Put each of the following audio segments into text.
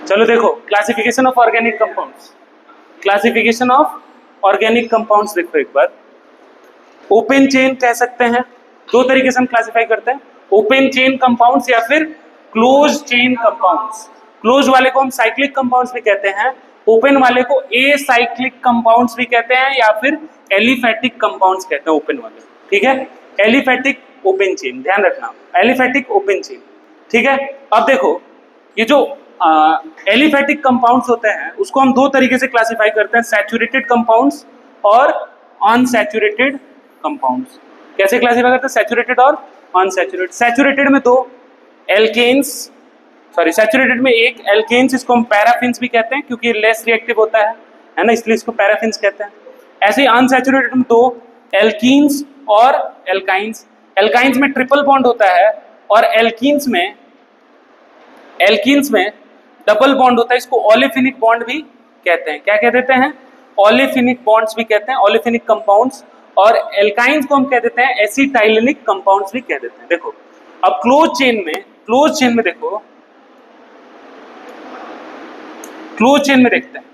चलो देखो classification of organic compounds. Classification of organic compounds देखो एक बार। ओपन चेन कह सकते हैं, दो तरीके से हम क्लासिफाई करते हैं, ओपन चेन कंपाउंड्स या फिर क्लोज चेन कंपाउंड्स। क्लोज वाले को हम साइक्लिक कंपाउंड्स भी कहते हैं, ओपन वाले को ए साइक्लिक कंपाउंड्स भी कहते हैं या फिर एलिफैटिक कंपाउंड्स कहते हैं ओपन वाले। ठीक है, एलिफैटिक ओपन चेन, ध्यान रखना, एलिफैटिक ओपन चेन। ठीक है, अब देखो ये जो एलिफैटिक कंपाउंड्स होते हैं उसको हम दो तरीके से क्लासिफाई करते हैं, सैचुरेटेड कंपाउंड्स और अनसैचुरेटेड कंपाउंड्स। कैसे क्लासिफाई करते हैं, सैचुरेटेड और अनसैचुरेटेड। सैचुरेटेड में दो एल्केन्स, सॉरी सैचुरेटेड में एक एल्केन्स, इसको हम पैराफिन्स भी कहते हैं क्योंकि लेस रिएक्टिव होता है ना, इसलिए इसको पैराफिन्स कहते हैं। ऐसे ही अनसैचुरेटेड में दो एल्कीन्स और एल्काइंस। एल्काइंस में ट्रिपल बॉन्ड होता है और एल्कीन्स में डबल बॉन्ड होता है, इसको ओलेफिनिक बॉन्ड भी कहते हैं। क्या कह देते हैं, ओलेफिनिक बॉन्ड्स भी कहते हैं, ओलेफिनिक कंपाउंड्स। और एल्काइंस को हम कह देते हैं एसिटाइलिनिक कंपाउंड्स भी कह देते हैं। देखो अब क्लोज चेन में देखो, क्लोज चेन में देखते हैं,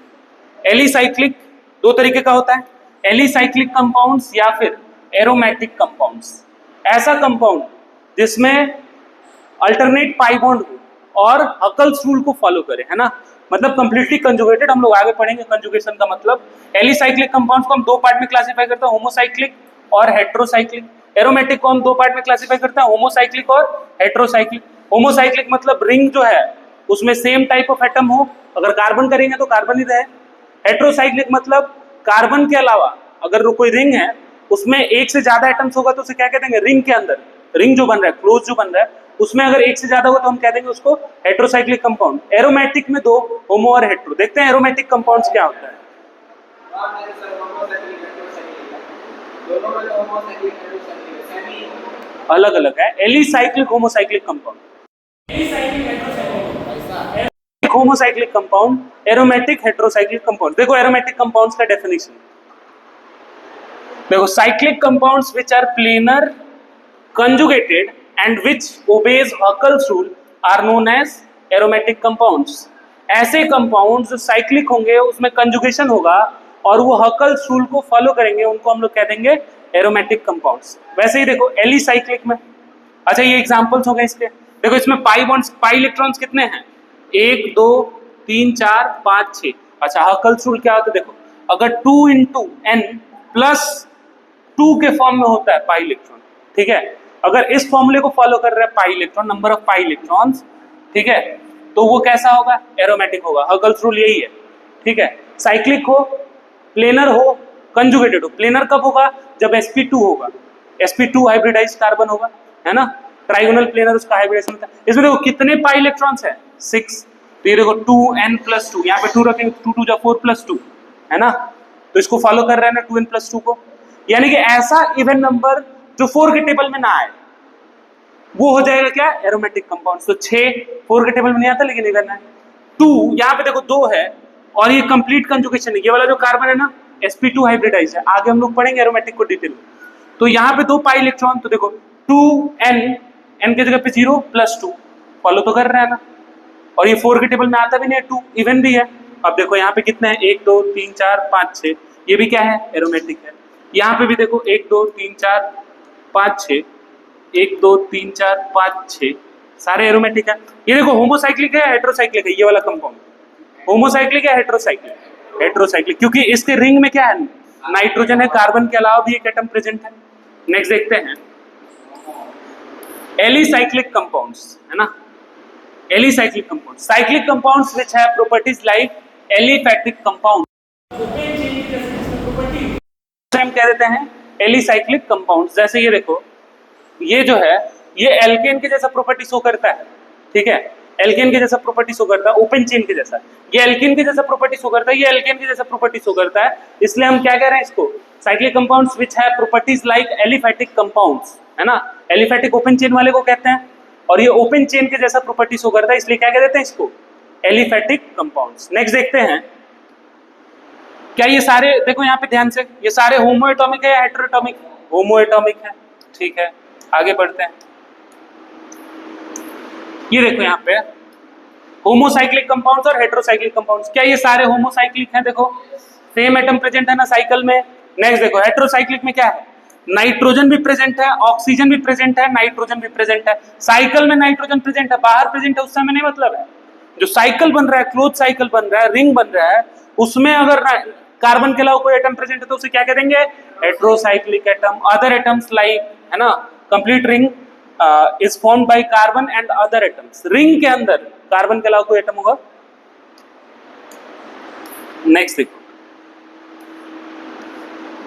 एलिसाइक्लिक दो तरीके का होता है, एलिसाइक्लिक कंपाउंड्स या फिर एरोमेटिक कंपाउंड्स। ऐसा कंपाउंड जिसमें अल्टरनेट पाई बॉन्ड हो और हकल्स रूल को फॉलो करे, है ना, मतलब कंप्लीटली कंजुगेटेड। हम लोग आगे पढ़ेंगे कंजुगेशन का मतलब। एलिसाइक्लिक कंपाउंड्स को हम दो पार्ट में क्लासिफाई करते हैं, होमोसाइक्लिक और हेट्रोसाइक्लिक। एरोमेटिक को हम दो पार्ट में क्लासिफाई करते हैं, होमोसाइक्लिक और हेट्रोसाइक्लिक। होमोसाइक्लिक मतलब रिंग जो है उसमें सेम टाइप ऑफ एटम हो, अगर कार्बन करेंगे तो कार्बन ही रहे। हेट्रोसाइक्लिक मतलब कार्बन के अलावा अगर कोई रिंग है उसमें एक से ज्यादा एटम्स होगा तो उसे क्या कह देंगे, रिंग के अंदर, रिंग जो बन रहा है, क्लोज जो बन रहा है, उसमें अगर एक से ज्यादा होगा तो हम कह देंगे उसको हेट्रोसाइक्लिक कंपाउंड। एरोमेटिक में दो, होमो और हेट्रो। देखते हैं एरोमेटिक कंपाउंड्स क्या होता है। अलग अलग है, alicyclic homocyclic compound, homocyclic compound, aromatic heterocyclic compound. देखो एरोमेटिक कंपाउंड्स का डेफिनेशन देखो, cyclic compounds which are planar conjugated and which obeys Huckel's rule are known as aromatic compounds। ऐसे कंपाउंड्स जो साइक्लिक होंगे उसमें कंजुगेशन होगा और वो हकल्स रूल को फॉलो करेंगे, उनको हम लोग कह देंगे एरोमेटिक कंपाउंड्स। वैसे ही देखो एलिसाइक्लिक में, अच्छा ये एग्जांपल्स हो गए इसके। देखो इसमें पाई बॉन्ड्स, पाई इलेक्ट्रॉन्स कितने हैं, 1 2 3 4 5 6। अच्छा हकल्स रूल क्या होता है, देखो अगर 2 × n + 2 के फॉर्म में होता है पाई इलेक्ट्रॉन, ठीक है, अगर इस फॉर्मूले को फॉलो कर रहा है pi electron, number of pi electrons, ठीक है, तो वो कैसा होगा, एरोमेटिक होगा। हकल्स रूल यही है, ठीक है। साइक्लिक हो, प्लेनर हो, कंजुगेटेड हो। प्लेनर कब होगा, जब sp2 होगा, sp2 हाइब्रिडाइज्ड कार्बन होगा, है ना, ट्राइगोनल प्लेनर उसका हाइब्रिडेशन होता है। इसमें देखो कितने पाई इलेक्ट्रॉन्स है, 6। तो ये देखो 2n + 2, यहाँ पे 2 रखेंगे, 2 2 4 + 2, है ना, तो इसको फॉलो कर रहे हैं ना 2n + 2 को। यानी कि ऐसा इवन नंबर जो 4 के टेबल में ना आए वो हो जाएगा क्या, एरोमेटिक कंपाउंड। तो 6 4 के टेबल में नहीं आता लेकिन इवन है। 2 यहाँ पे देखो 2 है और ये कंप्लीट कंजुगेशन है, ये वाला जो कार्बन है ना sp2 हाइब्रिडाइज है, आगे हम लोग पढ़ेंगे एरोमेटिक को डिटेल में। तो यहाँ पे 2 पाई इलेक्ट्रॉन, तो देखो 2n, n के जगह पे 0 + 2 फॉलो तो कर रहा है ना, और ये 4 के टेबल में आता भी नहीं है, 2 इवन भी है। अब देखो यहाँ पे कितने हैं, 1 2 3 4 5 6, ये भी क्या है, एरोमेटिक है। यहाँ पे भी देखो 1 2 3 4 5 6, 1 2 3 4 5 6, सारे एरोमेटिक है। ये देखो होमोसाइक्लिक है, हेट्रोसाइक्लिक है, ये वाला कंपाउंड होमोसाइक्लिक है, हेट्रोसाइक्लिक, हेट्रोसाइक्लिक क्योंकि इसके रिंग में क्या है, नाइट्रोजन है, कार्बन के अलावा भी एक एटम प्रेजेंट है। नेक्स्ट देखते हैं एलिसाइक्लिक कंपाउंड्स, है ना, alicyclic compounds, cyclic compounds which have properties like aliphatic compound, हम कह देते हैं एलिसाइक्लिक कंपाउंड्स। जैसे ये देखो, ये जो है ये एल्केन के जैसा प्रॉपर्टी शो करता है, ठीक है, एल्केन के जैसा प्रॉपर्टी शो करता है, ओपन चेन के जैसा। ये एल्केन के जैसा प्रॉपर्टी शो करता है, ये एल्केन के जैसा प्रॉपर्टी शो करता है, इसलिए हम क्या कह रहे हैं इसको, cyclic compounds which have properties like aliphatic compounds, है ना। एलिफैटिक ओपन चेन वाले को कहते हैं और ये ओपन चेन के जैसा प्रॉपर्टी शो करता है, इसलिए क्या कह देते हैं इसको, एलिफैटिक कंपाउंड्स। नेक्स्ट देखते हैं, क्या ये सारे, देखो यहाँ पे ध्यान से, ये सारे होमोएटॉमिक है या हेटेरोटॉमिक, होमोएटॉमिक है, ठीक है। आगे बढ़ते हैं, ये देखो यहाँ पे होमोसाइक्लिक कंपाउंड्स और हेटेरोसाइक्लिक कंपाउंड्स, क्या ये सारे होमोसाइक्लिक हैं? देखो सेम एटम प्रेजेंट है ना साइकिल में। नेक्स्ट देखो हेटेरोसाइक्लिक में क्या है, नाइट्रोजन भी प्रेजेंट है, ऑक्सीजन भी प्रेजेंट है, नाइट्रोजन भी प्रेजेंट है। साइकिल में नाइट्रोजन प्रेजेंट है, बाहर प्रेजेंट है उससे हमें नहीं मतलब है। जो साइकिल बन रहा है, क्लोज साइकिल बन रहा है, रिंग बन रहा है, उसमें अगर कार्बन के अलावा कोई एटम प्रेजेंट है तो उसे क्या कह देंगे, heterocyclic atom. Other atoms like, है ना, complete ring is formed by carbon and other atoms. Ring के अंदर कार्बन के अलावा कोई एटम होगा। नेक्स्ट देखो,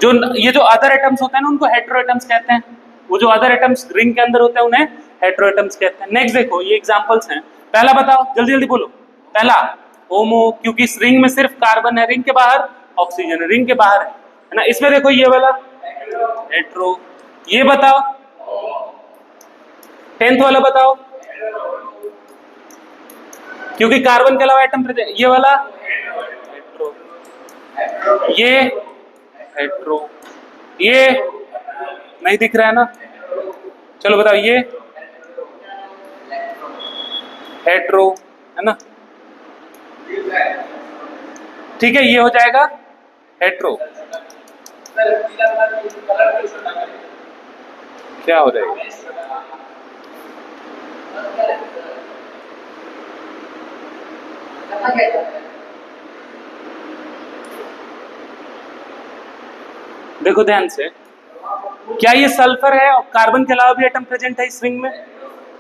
जो ये जो अदर एटम्स होते हैं ना उनको हेटेरो एटम्स कहते हैं। वो जो अदर एटम्स रिंग के अंदर होते हैं उन्हें हेटेरो एटम्स कहते हैं। नेक्स्ट देखो ये एग्जांपल्स हैं। पहला बताओ, जल्दी जल्दी बोलो। पहला होमो, क्योंकि इस रिंग में सिर्फ कार्बन है, रिंग के बाहर ऑक्सीजन है, रिंग के बाहर है ना। इसमें देखो ये वाला हेटेरो। ये बताओ 10th वाला बताओ, क्योंकि कार्बन के अलावा एटम प्रेजेंट। ये वाला हेटेरो, ये हेटेरो, ये नहीं दिख रहा है ना, चलो बताओ ये हेटेरो है ना, ठीक है, ये हो जाएगा हेटेरो। क्या हो जाएगा, देखो ध्यान से, क्या ये सल्फर है और कार्बन के अलावा भी एटम प्रेजेंट है इस रिंग में,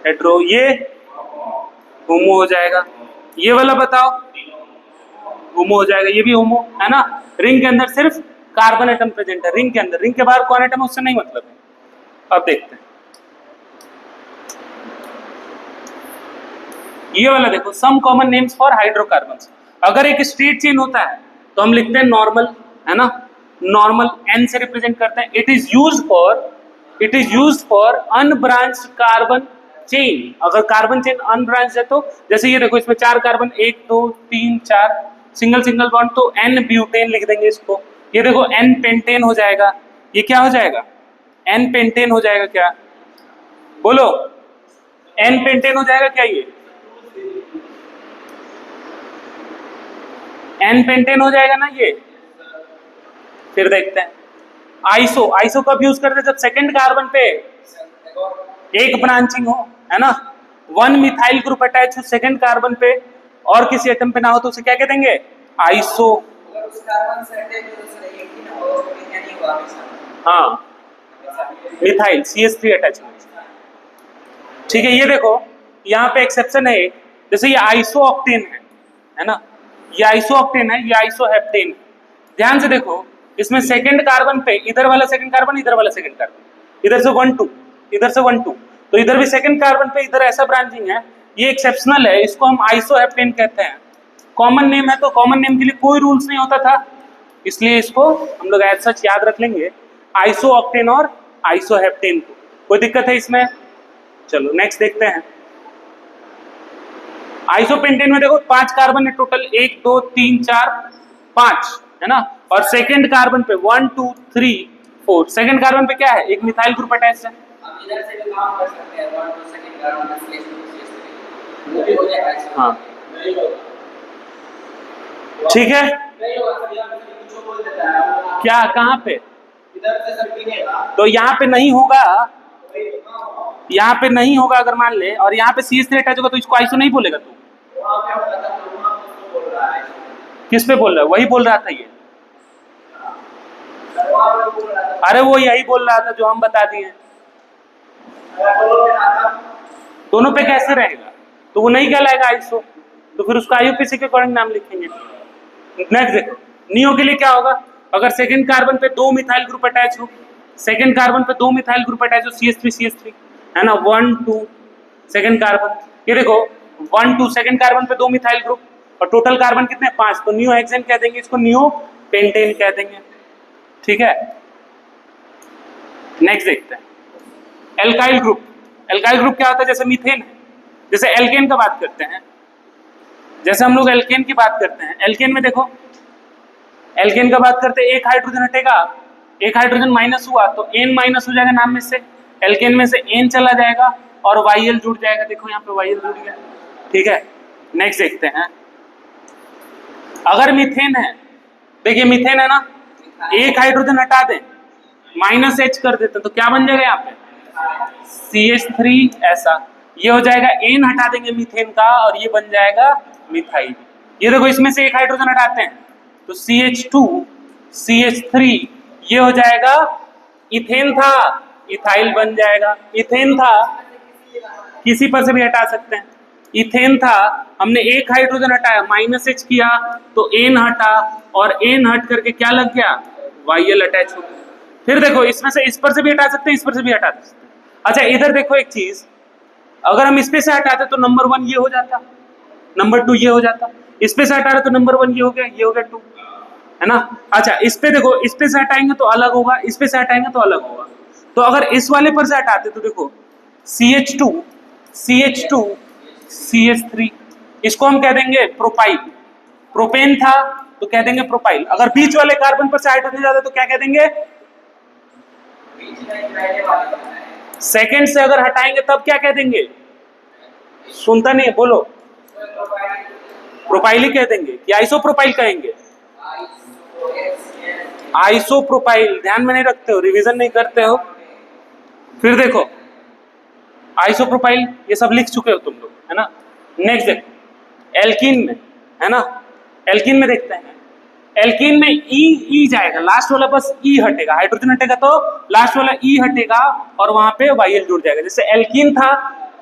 हेटेरो। ये होमो हो जाएगा। ये वाला बताओ होमो हो जाएगा, ये भी होमो है ना। रिंग के अंदर सिर्फ कार्बन एटम प्रेजेंट है, रिंग के अंदर, रिंग के बाहर कौन एटम है उससे नहीं मतलब है। अब देखते हैं ये वाला, देखो some common names for hydrocarbons. अगर एक स्ट्रेट चेन होता है तो हम लिखते हैं नॉर्मल, है ना, नॉर्मल n से रिप्रेजेंट करते हैं। It is used for unbranched carbon chain. अगर कार्बन चेन अनब्रांच्ड है तो जैसे ये देखो, इसमें 4 कार्बन, 1 2 3 4 सिंगल सिंगल बॉन्ड, तो n ब्यूटेन लिख देंगे इसको। ये देखो n पेंटेन हो जाएगा। ये क्या हो जाएगा, n पेंटेन हो जाएगा। क्या बोलो, n पेंटेन हो जाएगा क्या, ये n पेंटेन हो जाएगा ना ये। फिर देखते हैं आइसो। आइसो कब यूज करते हैं, जब सेकंड कार्बन पे एक ब्रांचिंग हो, है ना, 1 मिथाइल ग्रुप अटैच हो सेकंड कार्बन पे और किसी एटम पे ना हो तो उसे क्या कह देंगे, आइसो। हाँ, मिथाइल CH3 अटैचमेंट। ठीक है, ये देखो यहाँ पे एक्सेप्शन है एक, जैसे ये आइसो ऑक्टेन है ना, ये आइसो ऑक्टेन है, ये आइसो हेप्टेन है। ध्यान से देखो, इसमें सेकंड कार्बन पे इधर वाला सेकंड कार्बन, इधर वाला सेकंड कार्बन, इधर से 1 2, इधर से 1 2, तो इधर भी सेकंड कार्बन पे इधर ऐसा ब्रांचिंग है, ये एक्सेप्शनल है, इसको हम आइसोहेप्टेन कहते हैं। कॉमन नेम है तो कॉमन नेम के लिए कोई रूल्स नहीं होता था, इसलिए इसको हम लोग एज सच याद रख लेंगे, आइसो ऑक्टेन और आइसोहेप्टेन को। कोई दिक्कत है इसमें? चलो नेक्स्ट देखते हैं। आइसोपेंटेन में देखो 5 कार्बन है टोटल, 1 2 3 4 5, है ना, और सेकंड कार्बन पे 1 2 3 4, सेकंड कार्बन पे क्या है, एक मिथाइल ग्रुप अटैच है। इधर से भी काम कर सकते हैं, 1 2 सेकंड कार्बन पे CH3 हो जाएगा। हाँ ठीक है, क्या कहाँ पे, इधर से सब गिनेगा तो यहाँ पे नहीं होगा, यहाँ पे नहीं होगा अगर मान ले, और यहाँ पे CH3 अटैच होगा तो इसको आइसो नहीं बोलेगा तू। किस पे बोल रहा है, वही बोल रहा था ये, अरे वो यही बोल रहा था जो हम बता दिए। दोनों पे कैसे रहेगा, तो वो नहीं कहलाएगा आइसो, तो फिर उसका IUPAC के अकॉर्डिंग नाम लिखेंगे। नेक्स्ट देखो, नियो के लिए क्या होगा, अगर सेकंड कार्बन पे 2 मिथाइल ग्रुप अटैच हो, सेकंड कार्बन पे 2 मिथाइल ग्रुप अटैच हो, CH3 है ना, 1 2 सेकंड कार्बन, ये देखो 1 2 सेकंड कार्बन पे 2 मिथाइल ग्रुप और टोटल कार्बन कितने 5, तो नियो हेक्सेन कह देंगे इसको, नियो पेंटेन कह देंगे। ठीक है, नेक्स्ट देखते हैं एल्काइल ग्रुप। एल्काइल ग्रुप क्या होता है, जैसे मीथेन है, जैसे एल्केन का बात करते हैं, जैसे हम लोग एल्केन की बात करते हैं, एल्केन में देखो, एल्केन का बात करते हैं, एक हाइड्रोजन हटेगा, एक हाइड्रोजन माइनस हुआ तो N माइनस हो जाएगा नाम में से, एल्केन में से N चला जाएगा और YL जुड़ जाएगा। देखो यहाँ पे YL जुड़ गया। ठीक है, नेक्स्ट देखते हैं, अगर मीथेन है, देखिए मीथेन है ना, एक हाइड्रोजन हटा दें, -H कर देते तो क्या बन जाएगा यहाँ पे CH3 ऐसा, ये हो जाएगा, N हटा देंगे मीथेन का और ये बन जाएगा मिथाइल। ये देखो इसमें से एक हाइड्रोजन हटाते हैं तो CH2 CH3 ये हो जाएगा, इथेन था इथाइल बन जाएगा, इथेन था किसी पर से भी हटा सकते हैं, इथेन था हमने एक हाइड्रोजन हटाया -H किया तो N हटा और N हट करके क्या लग गया YL अटैच हो गया। फिर देखो इसमें से इस पर से भी हटा सकते हैं, इस पर से भी हटा सकते हैं। अच्छा इधर देखो एक चीज, अगर हम इस पे से हटाते तो नंबर 1 ये हो जाता, नंबर 2 ये हो जाता, इस पे से हटा रहे तो नंबर 1 ये हो गया, ये हो गया 2, है ना। अच्छा इस पे देखो, इस पे से हटाएंगे तो अलग होगा, इस पे से हटाएंगे तो अलग होगा। तो अगर इस वाले पर से हटाते तो देखो CH2 CH3, इसको हम कह देंगे प्रोपाइल, प्रोपेन था तो कह देंगे प्रोपाइल। अगर बीच वाले कार्बन पर से हाइड्रोजन जाता तो क्या कह देंगे, सेकेंड से अगर हटाएंगे तब क्या कह देंगे, सुनता नहीं है बोलो, प्रोपाइल ही कह देंगे कि आइसोप्रोपाइल कहेंगे, आइसोप्रोपाइल। ध्यान में नहीं रखते हो, रिवीजन नहीं करते हो। फिर देखो आइसोप्रोपाइल ये सब लिख चुके हो तुम लोग, है ना। नेक्स्ट देखो एल्कीन में, है ना, एल्कीन में देखते हैं, एल्कीन में ई जाएगा, लास्ट वाला बस ई हटेगा, हाइड्रोजन हटेगा तो लास्ट वाला ई हटेगा और वहां पे YL जुड़ जाएगा। जैसे एल्कीन था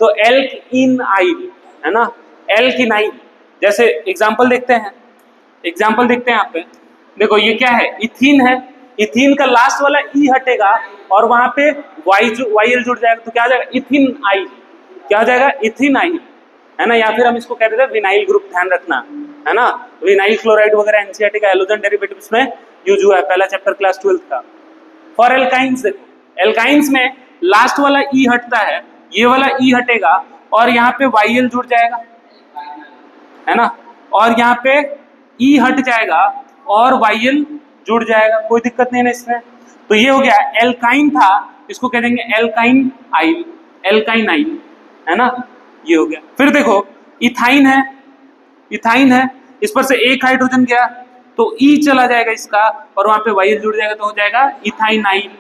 तो एल्किनाइल, है ना, एल्किनाइल। जैसे एग्जांपल देखते हैं, एग्जांपल देखते हैं यहाँ पे, देखो ये क्या है, इथीन है, इथीन का लास्ट वाला ई हटेगा और वहां पे YL जुड़ जाएगा तो क्या हो जाएगा इथिनाइल, क्या हो जाएगा इथिनाइल, है ना। या फिर हम इसको कह देते हैं विनाइल ग्रुप, ध्यान रखना, है ना। विनाइल क्लोराइड वगैरह एनसीईआरटी का हैलोजन डेरिवेटिव्स में यूज हुआ है, पहला चैप्टर क्लास 12th का। फॉर एल्काइंस देखो, एल्काइंस में लास्ट वाला ई हटता है, ये वाला ई हटेगा और यहाँ पे YL जुड़ जाएगा, है ना, और यहाँ पे ई हट जाएगा और YL जुड़ जाएगा, कोई दिक्कत नहीं है ना इसमें। तो ये हो गया एल्काइन था, इसको कह देंगे एल्काइन आइल, एल्काइन आइल, है ना, ये हो गया। फिर देखो इथाइन है, इथाइन है, इस पर से एक हाइड्रोजन गया तो ई चला जाएगा इसका और वहां पे YL जुड़ जाएगा तो हो जाएगा इथाइनाइल,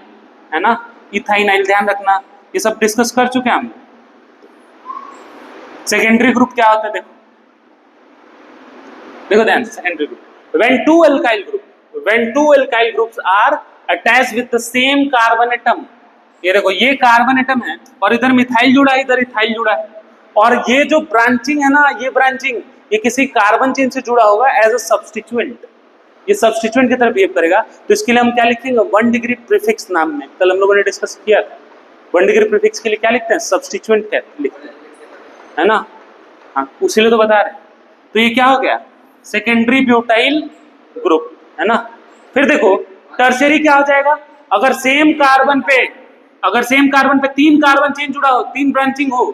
है ना, इथाइनाइल। ध्यान रखना ये सब डिस्कस कर चुके हैं हम। सेकेंडरी ग्रुप क्या होता है देखो, देखो ध्यान से, secondary group when two alkyl groups are attached with the same carbon atom, ये देखो ये कार्बन एटम है और इधर मिथाइल जुड़ा है, इधर इथाइल जुड़ा है, और ये जो ब्रांचिंग है ना, ये ब्रांचिंग ये किसी कार्बन चेन से जुड़ा होगा एज अ सब्स्टिट्यूएंट, ये सब्स्टिट्यूएंट की तरह बिहेव करेगा। तो इसके लिए हम क्या लिखेंगे 1 डिग्री प्रीफिक्स नाम में, कल हम लोगों ने डिस्कस किया था। 1 डिग्री प्रीफिक्स के लिए क्या लिखते हैं, सब्स्टिट्यूएंट क्या लिखते हैं, है ना, हाँ उसी लिए तो बता रहे हैं। तो ये क्या हो गया सेकेंडरी ब्यूटाइल ग्रुप, है ना। फिर देखो टर्शियरी क्या हो जाएगा, अगर सेम कार्बन पे 3 कार्बन चेन जुड़ा हो, 3 ब्रांचिंग हो,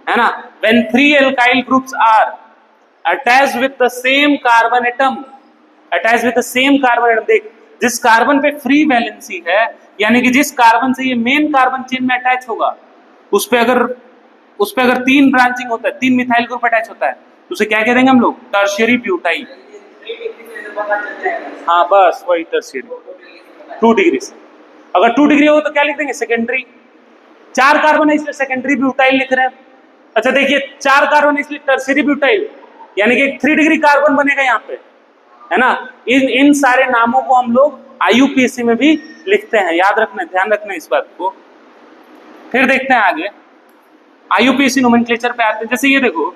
है ना, when 3 alkyl groups are attached with the same carbon atom, देख जिस कार्बन पे फ्री वैलेंसी है, यानी कि जिस कार्बन से ये मेन कार्बन चेन में अटैच होगा, उस पे अगर 3 ब्रांचिंग होता है, 3 मिथाइल ग्रुप अटैच होता है, तो उसे क्या कह देंगे हम लोग, टर्शियरी ब्यूटाइल। हाँ बस वही टर्शियरी 2 डिग्री से, अगर 2 डिग्री हो तो क्या लिख देंगे सेकेंडरी। 4 कार्बन है इसलिए सेकेंडरी ब्यूटाइल लिख रहे हैं। अच्छा देखिए 4 कार्बन है इसलिए टर्शियरी ब्यूटाइल, यानी कि 3 डिग्री कार्बन बनेगा यहाँ पे, है ना। इन सारे नामों को हम लोग IUPAC में भी लिखते हैं, याद रखना, ध्यान रखना इस बात को। फिर देखते हैं आगे IUPAC नोमेनक्लेचर पे आते हैं। जैसे ये देखो,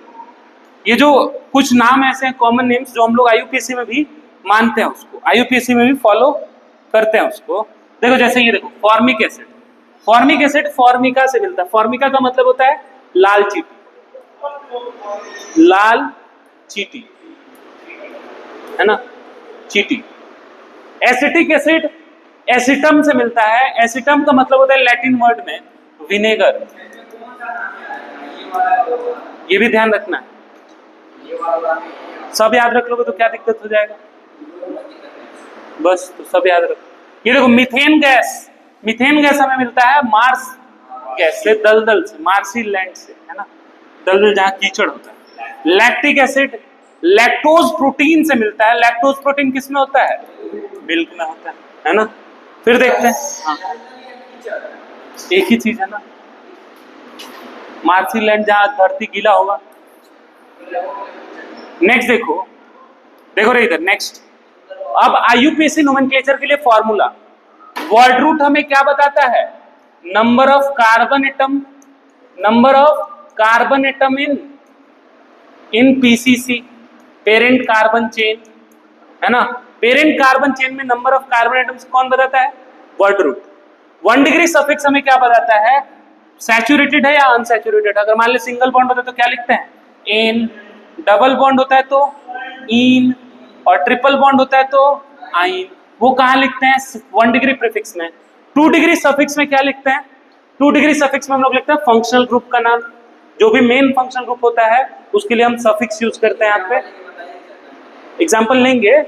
ये जो कुछ नाम ऐसे हैं कॉमन नेम्स जो हम लोग IUPAC में भी मानते हैं, उसको IUPAC में भी फॉलो करते हैं उसको। देखो जैसे ये देखो formic acid, formic acid Formica से मिलता है, फॉर्मिका का मतलब होता है लाल चीटी, लाल चीटी, है ना, चीटी। एसिटिक एसिड एसिटम से मिलता है, एसिटम का मतलब होता है लैटिन वर्ड में विनेगर, ये भी ध्यान रखना है। सब याद रख लोगे तो क्या दिक्कत हो जाएगा, बस तो सब याद रखो। ये देखो मीथेन गैस हमें मिलता है मार्स गैस से, दलदल से, मार्सी लैंड से, है ना, दलदल जहाँ कीचड़ होता है। लैक्टिक एसिड लैक्टोज प्रोटीन से मिलता है। लैक्टोज प्रोटीन किस में होता है? मिल्क में होता है ना। फिर देखते हैं, हाँ एक ही चीज है ना, मार्सी लैंड जहां धरती गीला होगा। नेक्स्ट देखो, देखो रे इधर नेक्स्ट। अब आईयूपीएसी नोमेनक्लेचर के लिए फॉर्मूला, वर्ड रूट हमें क्या बताता है? Number of carbon atom, number of carbon atom in PCC, parent carbon chain, है ना। पेरेंट कार्बन चेन में नंबर ऑफ कार्बन एटम्स कौन बताता है? Word root. 1 डिग्री सफिक्स हमें क्या बताता है? सैचुरेटेड है या अनसैचुरेटेड। अगर मान लो सिंगल बॉन्ड होता है तो क्या लिखते हैं? एन, डबल बॉन्ड होता है तो इन, और ट्रिपल बॉन्ड होता है तो आइन। वो कहाँ लिखते हैं? 1 डिग्री प्रीफिक्स में। 2 डिग्री सफिक्स में क्या लिखते हैं? 2 डिग्री सफिक्स में हम लोग लिखते हैं फंक्शनल ग्रुप का नाम, जो भी मेन फंक्शनल ग्रुप होता है उसके लिए हम सफिक्स यूज करते हैं। यहाँ पे एग्जाम्पल लेंगे,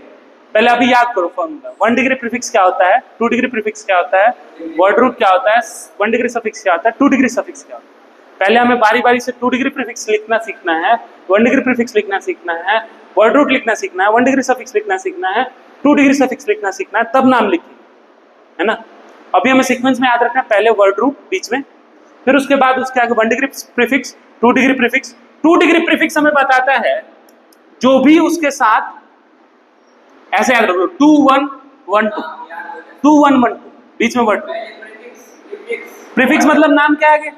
पहले अभी याद करो फॉर्मूला। 1 डिग्री प्रीफिक्स क्या होता है, 2 डिग्री प्रीफिक्स क्या होता है, वर्ड रूट क्या होता है, 1 डिग्री सफिक्स क्या होता है, 2 डिग्री सफिक्स क्या होता है। पहले हमें बारी बारी से 2 डिग्री प्रीफिक्स लिखना सीखना है, 1 डिग्री प्रीफिक्स लिखना सीखना है, वर्ड रूट लिखना सीखना है, 1 डिग्री सफिक्स लिखना सीखना है, 2 डिग्री सफिक्स लिखना सीखना है, तब नाम लिखिए, है ना। अभी हमें सीक्वेंस में याद रखना है, पहले वर्ड रूट बीच में, फिर उसके बाद उसके आगे 1 degree prefix, 2 degree prefix. 2 degree prefix हमें बताता है जो भी उसके साथ, ऐसे याद रखो 2 1 1 2, 2 1 1 2, बीच में वर्ड प्रीफिक्स मतलब नाम क्या है?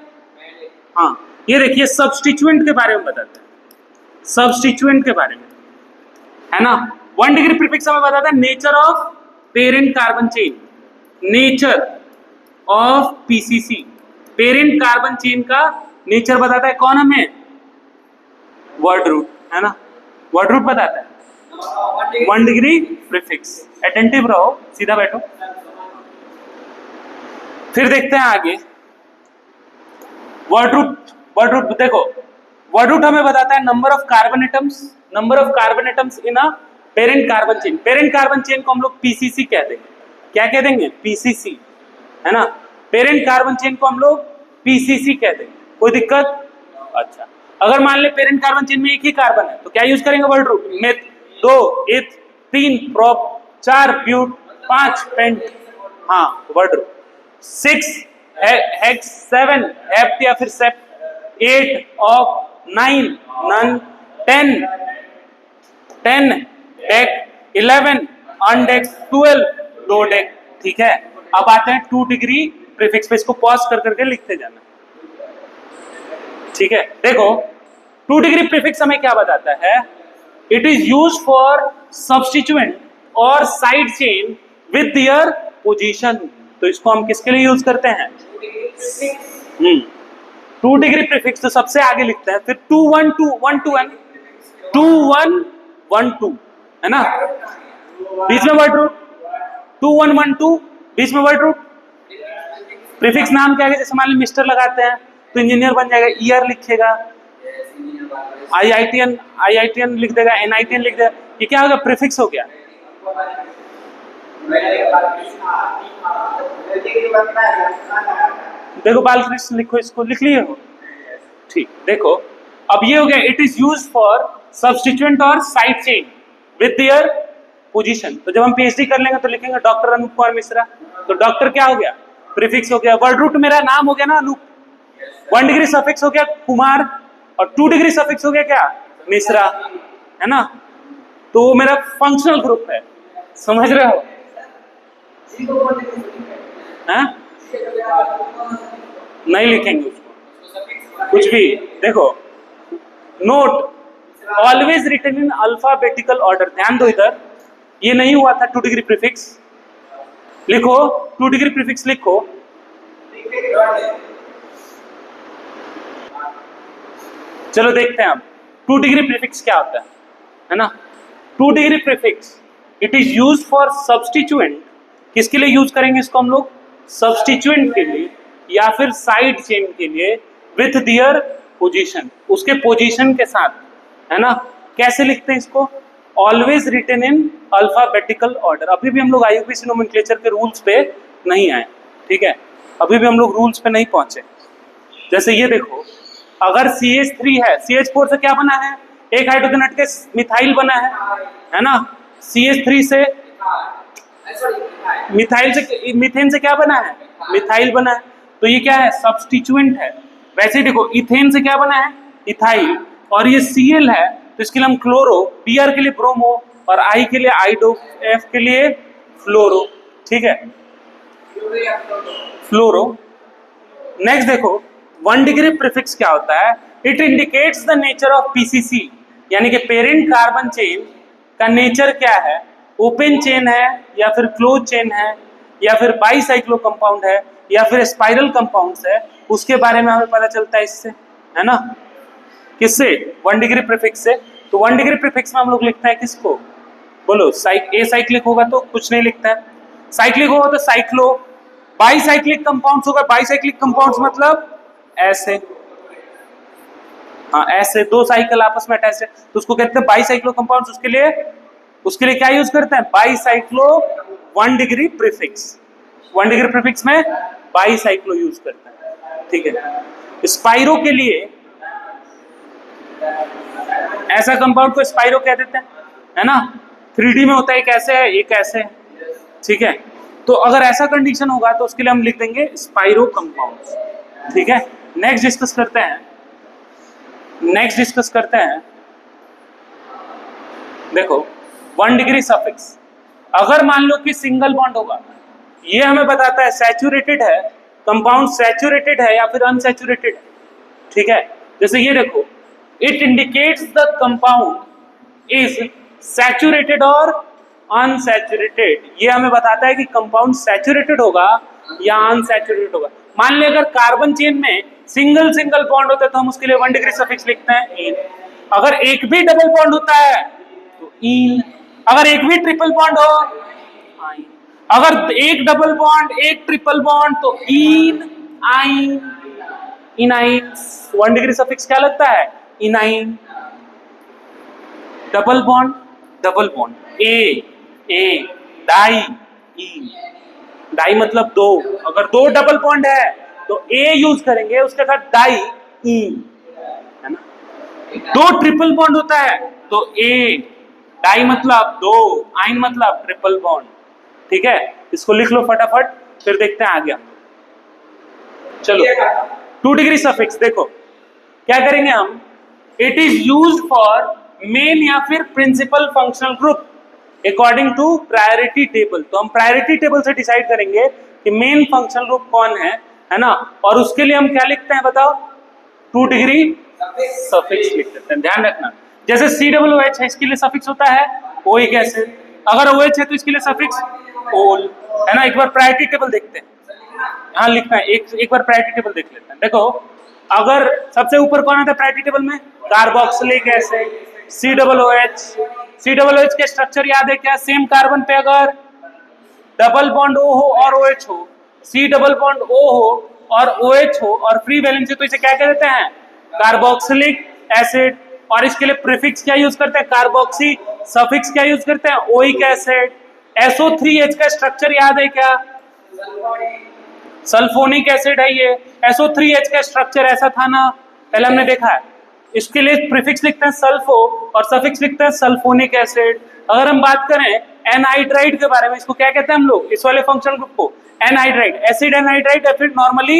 हाँ ये देखिए सब्स्टिट्यूएंट के बारे में बताते हैं, सब्स्टिट्यूएंट के बारे में, है ना। 1 डिग्री प्रीफिक्स हमें बताता है nature of parent carbon chain, nature of PCC, parent carbon chain का नेचर बताता है कौन हमें? वर्ड रूट, है ना। वर्ड रूट बताता है 1 डिग्री प्रीफिक्स। अटेंटिव रहो, सीधा बैठो। फिर देखते हैं आगे वर्ड रूट। वर्ड रूट देखो, वर्ड रूट हमें बताता है number of carbon atoms, number of carbon atoms in a parent carbon chain. Parent carbon chain को हम लोग पीसीसी कह देंगे। क्या कह देंगे? पीसीसी, है ना। पेरेंट कार्बन चेन को हम लोग पीसीसी कह देंगे। कोई दिक्कत? अच्छा, अगर मान ले पेरेंट कार्बन चेन में एक ही कार्बन है तो क्या यूज करेंगे? Word root. मेथ 2 इथ 3 प्रोप 4 ब्यूट 5 पेंट, हाँ वर्ड रूट। 6 हेक्स 7 हेप्ट या फिर सेप्ट, 8 ऑक 9 नन, 10 डेक, 11 अनडेक, 12 दो डेक। ठीक है, अब आते हैं 2 डिग्री प्रीफिक्स पे, इसको पॉज कर करके लिखते जाना। ठीक है, देखो 2 डिग्री प्रीफिक्स हमें क्या बताता है? It is used for substituent और side chain with their position. तो इसको हम किसके लिए यूज करते हैं? 2 डिग्री प्रीफिक्स तो सबसे आगे लिखते हैं, फिर 2 1 2 1 2 1 2 1 1 2, है ना। बीच में वर्ड रूट 2 1 1 2, बीच में वर्ड रूट। प्रीफिक्स नाम क्या है? जैसे मान लो मिस्टर लगाते हैं तो इंजीनियर बन जाएगा, ईयर लिखेगा, आईआईटीएन लिख देगा, एनआईटीएन लिख देगा। ये क्या होगा? प्रीफिक्स हो गया। देखो बालकृष्ण लिखो, इसको लिख लिए हो? ठीक, देखो अब ये हो गया it is used for substituent और side chain with their position. तो जब हम पीएचडी कर लेंगे तो लिखेंगे डॉक्टर अनूप कुमार मिश्रा, तो डॉक्टर क्या हो गया? प्रीफिक्स हो गया। वर्ड रूट मेरा नाम हो गया ना अनूप, 1 डिग्री सफिक्स हो गया कुमार, और 2 डिग्री सफिक्स हो गया क्या? मिश्रा, है ना। तो वो मेरा फंक्शनल ग्रुप है, समझ रहे हो? हाँ? नहीं लिखेंगे उसको कुछ भी। देखो note always written in alphabetical order. ध्यान दो इधर, ये नहीं हुआ था 2 डिग्री प्रीफिक्स। लिखो 2 डिग्री प्रीफिक्स लिखो। चलो देखते हैं अब 2 डिग्री प्रीफिक्स क्या होता है ना। 2 degree prefix it is use for substituent. किसके लिए यूज करेंगे इसको हम लोग? सब्स्टिट्यूएंट के लिए या फिर साइड चेन के लिए विथ दियर पोजीशन, उसके पोजीशन के साथ, है ना। कैसे लिखते हैं इसको? Always written in alphabetical order. अभी भी हम लोग आईयूपीएसी नोमेनक्लेचर के रूल्स पे नहीं आए, ठीक है, अभी भी हम लोग रूल्स पे नहीं पहुंचे। जैसे ये देखो, अगर CH3 है, CH4 से क्या बना है? एक हाइड्रोजन हट के मिथाइल बना है ना, CH3 से मिथाइल से, मीथेन से क्या बना है, मिथाइल बना है, तो ये क्या है, सब्स्टिट्यूएंट है। वैसे ही देखो इथेन से क्या बना है, इथाइल, और ये Cl है तो इसके लिए हम क्लोरो, Br के लिए ब्रोमो, और I के लिए आइडो, F के लिए फ्लोरो, ठीक है, फ्लोरो। नेक्स्ट देखो 1 डिग्री प्रीफिक्स क्या होता है, it indicates the nature of PCC, यानी कि पेरेंट कार्बन चेन का नेचर क्या है, ओपन चेन है या फिर क्लोज चेन है या फिर बाईसाइक्लो कंपाउंड है या फिर स्पाइरल कंपाउंड्स है, उसके बारे में हमें पता चलता है इससे, है ना, किससे, 1 डिग्री प्रीफिक्स से। तो 1 डिग्री प्रीफिक्स में हम लोग लिखते हैं किसको, बोलो, साइक्लिक होगा तो कुछ नहीं लिखता है, साइक्लिक होगा तो साइक्लो, बाईसाइक्लिक कंपाउंड्स होगा, बाईसाइक्लिक कंपाउंड्स मतलब ऐसे, हाँ ऐसे दो साइकिल आपस में अटैच है तो उसको कहते हैं बाईसाइक्लो कंपाउंड्स। उसके लिए क्या यूज करते हैं, bicyclo 1 degree prefix, 1 degree prefix में बाईसाइक्लो यूज करते हैं, ठीक है। स्पाइरो के लिए ऐसा कंपाउंड को स्पाइरो कह देते हैं, है ना, 3D में होता है, एक ऐसे है एक ऐसे है, ठीक है। तो अगर ऐसा कंडीशन होगा तो उसके लिए हम लिख देंगे स्पाइरो कंपाउंड्स, ठीक है। नेक्स्ट डिस्कस करते हैं, देखो 1 डिग्री सफिक्स, अगर मान लो कि सिंगल बॉन्ड होगा, ये हमें बताता है सैचुरेटेड है, कंपाउंड सैचुरेटेड है या फिर अनसैचुरेटेड है, ठीक है। जैसे ये देखो, it indicates the compound is saturated और अनसैचुरेटेड, ये हमें बताता है कि कंपाउंड सैचुरेटेड होगा या अनसैचुरेटेड होगा। मान ले अगर कार्बन चेन में सिंगल बॉन्ड होता है तो हम उसके लिए 1 डिग्री सफिक्स लिखते हैं इन, अगर एक भी डबल बॉन्ड होता है तो इन, अगर एक भी ट्रिपल बॉन्ड हो आइन, अगर एक डबल बॉन्ड एक ट्रिपल बॉन्ड तो इन आइन, इनाइन। 1 डिग्री सफिक्स क्या लगता है, इनाइन। डबल बॉन्ड ए डाई, इन, डाई मतलब दो, अगर दो डबल बॉन्ड है तो ए यूज करेंगे, उसके साथ डाई इन, है ना। दो ट्रिपल बॉन्ड होता है तो ए, डाई मतलब दो, आइन मतलब ट्रिपल बॉन्ड, ठीक है। इसको लिख लो फटाफट, फिर देखते हैं आगे। चलो 2 डिग्री सफिक्स देखो क्या करेंगे हम, it is used for main या फिर principal functional group according to priority table. तो हम प्रायोरिटी टेबल से डिसाइड करेंगे कि मेन फंक्शनल ग्रुप कौन है ना, और उसके लिए हम क्या लिखते हैं बताओ, 2 डिग्री सफिक्स लिख देते हैं। ध्यान रखना, जैसे COOH है, इसके लिए सफिक्स होता है ओइक एसिड, अगर OH है तो इसके लिए सफिक्स ओल, है ना। एक बार प्रायोरिटी टेबल देखते हैं, हाँ लिखना है, एक बार प्रायोरिटी टेबल देख लेते हैं। देखो अगर सबसे ऊपर कौन आता है प्रायोरिटी टेबल में, कार्बोक्सिलिक एसिड, COOH के स्ट्रक्चर याद है क्या, सेम कार्बन पे अगर डबल बॉन्ड O हो और OH हो, C डबल बॉन्ड O हो और OH हो और फ्री वैलेंसी, तो इसे क्या कहते हैं, कार्बोक्सिलिक एसिड। और इसके लिए प्रीफिक्स क्या यूज करते हैं, कार्बोक्सी, सफिक्स क्या यूज करते हैं, ओइक एसिड। SO3H का स्ट्रक्चर याद है क्या, सल्फोनिक एसिड है ये। SO3H का स्ट्रक्चर ऐसा था ना, पहले हमने देखा है। इसके लिए प्रीफिक्स लिखते हैं सल्फो और सफिक्स लिखते हैं सल्फोनिक एसिड। अगर हम बात करें एनहाइड्राइड के बारे में, इसको क्या कहते हैं हम लोग, इस वाले फंक्शनल ग्रुप को एनहाइड्राइड, एसिड एनहाइड्राइड या फिर नॉर्मली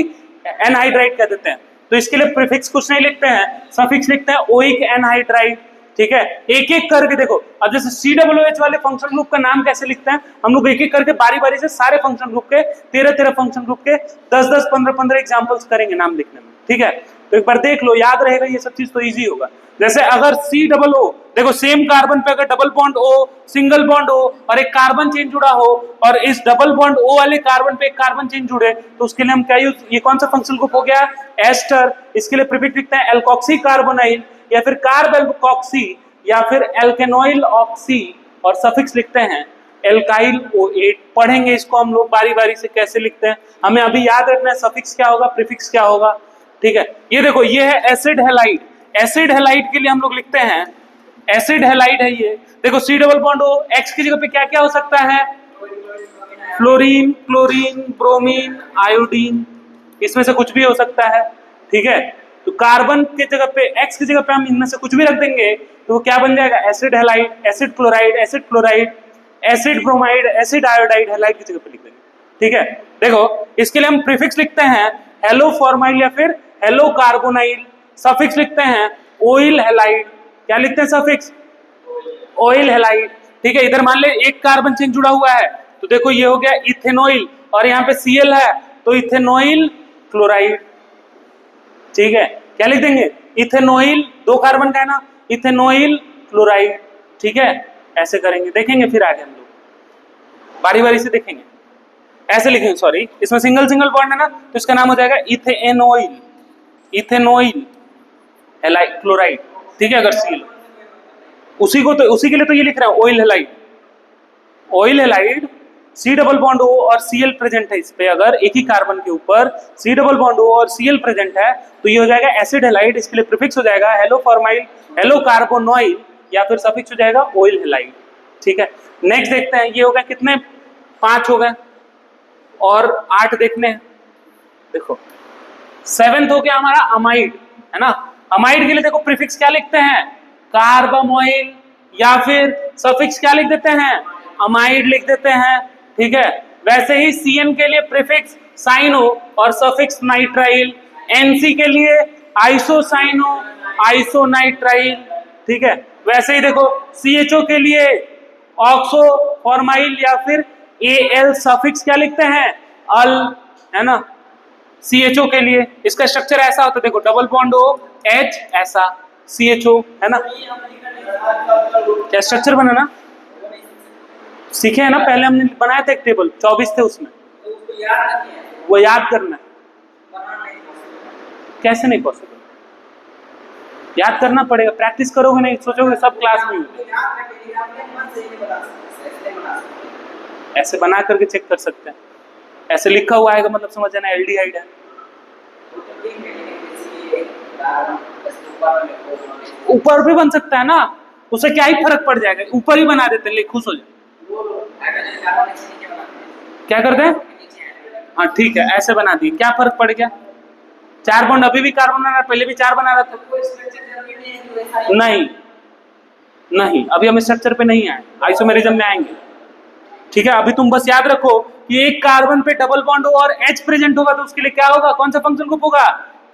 एनहाइड्राइड कह देते हैं। तो इसके लिए प्रीफिक्स कुछ नहीं लिखते हैं, सफिक्स लिखते हैं ओइक एनहाइड्राइड, ठीक है। एक एक करके देखो, अब जैसे COOH वाले फंक्शन ग्रुप का नाम कैसे लिखते हैं, हम लोग एक एक करके बारी बारी से सारे फंक्शन ग्रुप के 13 फंक्शन ग्रुप के 10 15 एग्जांपल्स करेंगे नाम लिखने में, ठीक है। तो एक बार देख लो, याद रहेगा ये सब चीज तो इजी होगा। जैसे अगर COO, देखो सेम कार्बन पे अगर double bond O, single bond O और एक कार्बन चेन जुड़ा हो और इस डबल बॉन्ड O वाले कार्बन पे एक कार्बन चेन जुड़े, तो उसके लिए हम क्या यूज, ये कौन सा फंक्शनल ग्रुप हो गया, एस्टर। इसके लिए प्रीफिक्स लिखते हैं एल्कोक्सी कार्बोनाइल या फिर कार्ब एल्कोक्सी या फिर एल्केनोइल ऑक्सी, और सफिक्स लिखते हैं एल्काइल O8। पढ़ेंगे इसको हम लोग बारी बारी से कैसे लिखते हैं, हमें अभी याद रखना है सफिक्स क्या होगा, प्रीफिक्स क्या होगा, ठीक है। ये देखो ये है एसिड हैलाइड, एसिड हैलाइड के लिए हम लोग लिखते हैं, एसिड हैलाइड है ये, देखो C double bond O, X की जगह पे क्या क्या हो सकता है, फ्लोरीन, क्लोरीन, ब्रोमीन, आयोडीन, इसमें से कुछ भी हो सकता है, ठीक है। तो कार्बन के जगह पे X की जगह पे हम इनमें से कुछ भी रख देंगे तो वो क्या बन जाएगा, acid halide, acid chloride, acid fluoride, acid bromide, acid iodide, halide की जगह पे लिख देंगे। ठीक है, देखो इसके लिए हम प्रीफिक्स लिखते हैं हेलो फॉर्माइल या फिर हेलो कार्बोनाइल, सफिक्स लिखते हैं ओइल हैलाइड, क्या लिखते हैं सफिक्स, ऑयल हैलाइड। ठीक है, इधर मान ले एक कार्बन चेन जुड़ा हुआ है तो देखो ये हो गया इथेनॉइल और यहाँ पे Cl है तो इथेनॉइल क्लोराइड। ठीक है, क्या लिख देंगे, इथेनॉइल, 2 कार्बन का है ना, इथेनॉइल क्लोराइड। ठीक है, ऐसे करेंगे, देखेंगे फिर आगे हम लोग बारी बारी से देखेंगे, ऐसे लिखेंगे, सॉरी इसमें सिंगल सिंगल बॉन्ड है ना तो इसका नाम हो जाएगा इथेनॉइल, इथेनॉइल हैलाइड क्लोराइड। ठीक है, अगर Cl उसी को तो उसी के लिए तो ये लिख रहा है oil halide, oil halide C double bond O और Cl प्रेजेंट है इस पे, अगर एक ही कार्बन के ऊपर C डबल बॉन्ड O और Cl प्रेजेंट है तो ये हो जाएगा एसिड हैलाइड, इसके लिए प्रीफिक्स हो जाएगा हेलो फॉर्माइल, हेलो कार्बोनॉइल या फिर सफिक्स हो जाएगा ऑयल हैलाइड। ठीक है, नेक्स्ट देखते हैं, ये हो गए कितने, 5 हो गए और 8 देखने हैं। देखो 7th हो गया हमारा अमाइड, है ना, अमाइड के लिए देखो प्रीफिक्स क्या लिखते हैं, कार्बामोइल या फिर सफिक्स क्या लिख देते हैं, अमाइड लिख देते हैं। ठीक है, वैसे ही CN के लिए प्रीफिक्स साइनो और सफिक्स नाइट्राइल, NC के लिए आइसोसाइनो, आइसोनाइट्राइल। ठीक है, वैसे ही देखो CHO के लिए ऑक्सो फॉर्माइल या फिर AL, सफिक्स क्या लिखते हैं, अल, है ना। CHO के लिए इसका स्ट्रक्चर ऐसा होता है, देखो डबल बॉन्ड O H ऐसा, CHO है ना, क्या स्ट्रक्चर बना ना, सीखे है ना, पहले हमने बनाया था एक टेबल 24 थे उसमें, वो याद करना है, कैसे नहीं पॉसिबल, याद करना पड़ेगा, प्रैक्टिस करोगे नहीं सोचोगे सब क्लास में ऐसे बना करके चेक कर सकते हैं, ऐसे लिखा हुआ आएगा मतलब समझ जाना एल्डिहाइड है। ऊपर भी बन सकता है ना, उसे क्या ही फर्क पड़ जाएगा, ऊपर ही बना देते हैं, खुश हो जाए। क्या करते हैं, हाँ ठीक है, ऐसे बना दिए, क्या फर्क पड़ गया, 4 बॉन्ड अभी भी कार्बन बना रहा, पहले भी 4 बना रहा था, नहीं नहीं अभी हम स्ट्रक्चर पे नहीं आए, आइसोमेरिज्म में आएंगे। ठीक है, अभी तुम बस याद रखो कि एक कार्बन पे डबल बॉन्ड हो और H प्रेजेंट होगा तो उसके लिए क्या होगा, कौन सा फंक्शन ग्रुप होगा,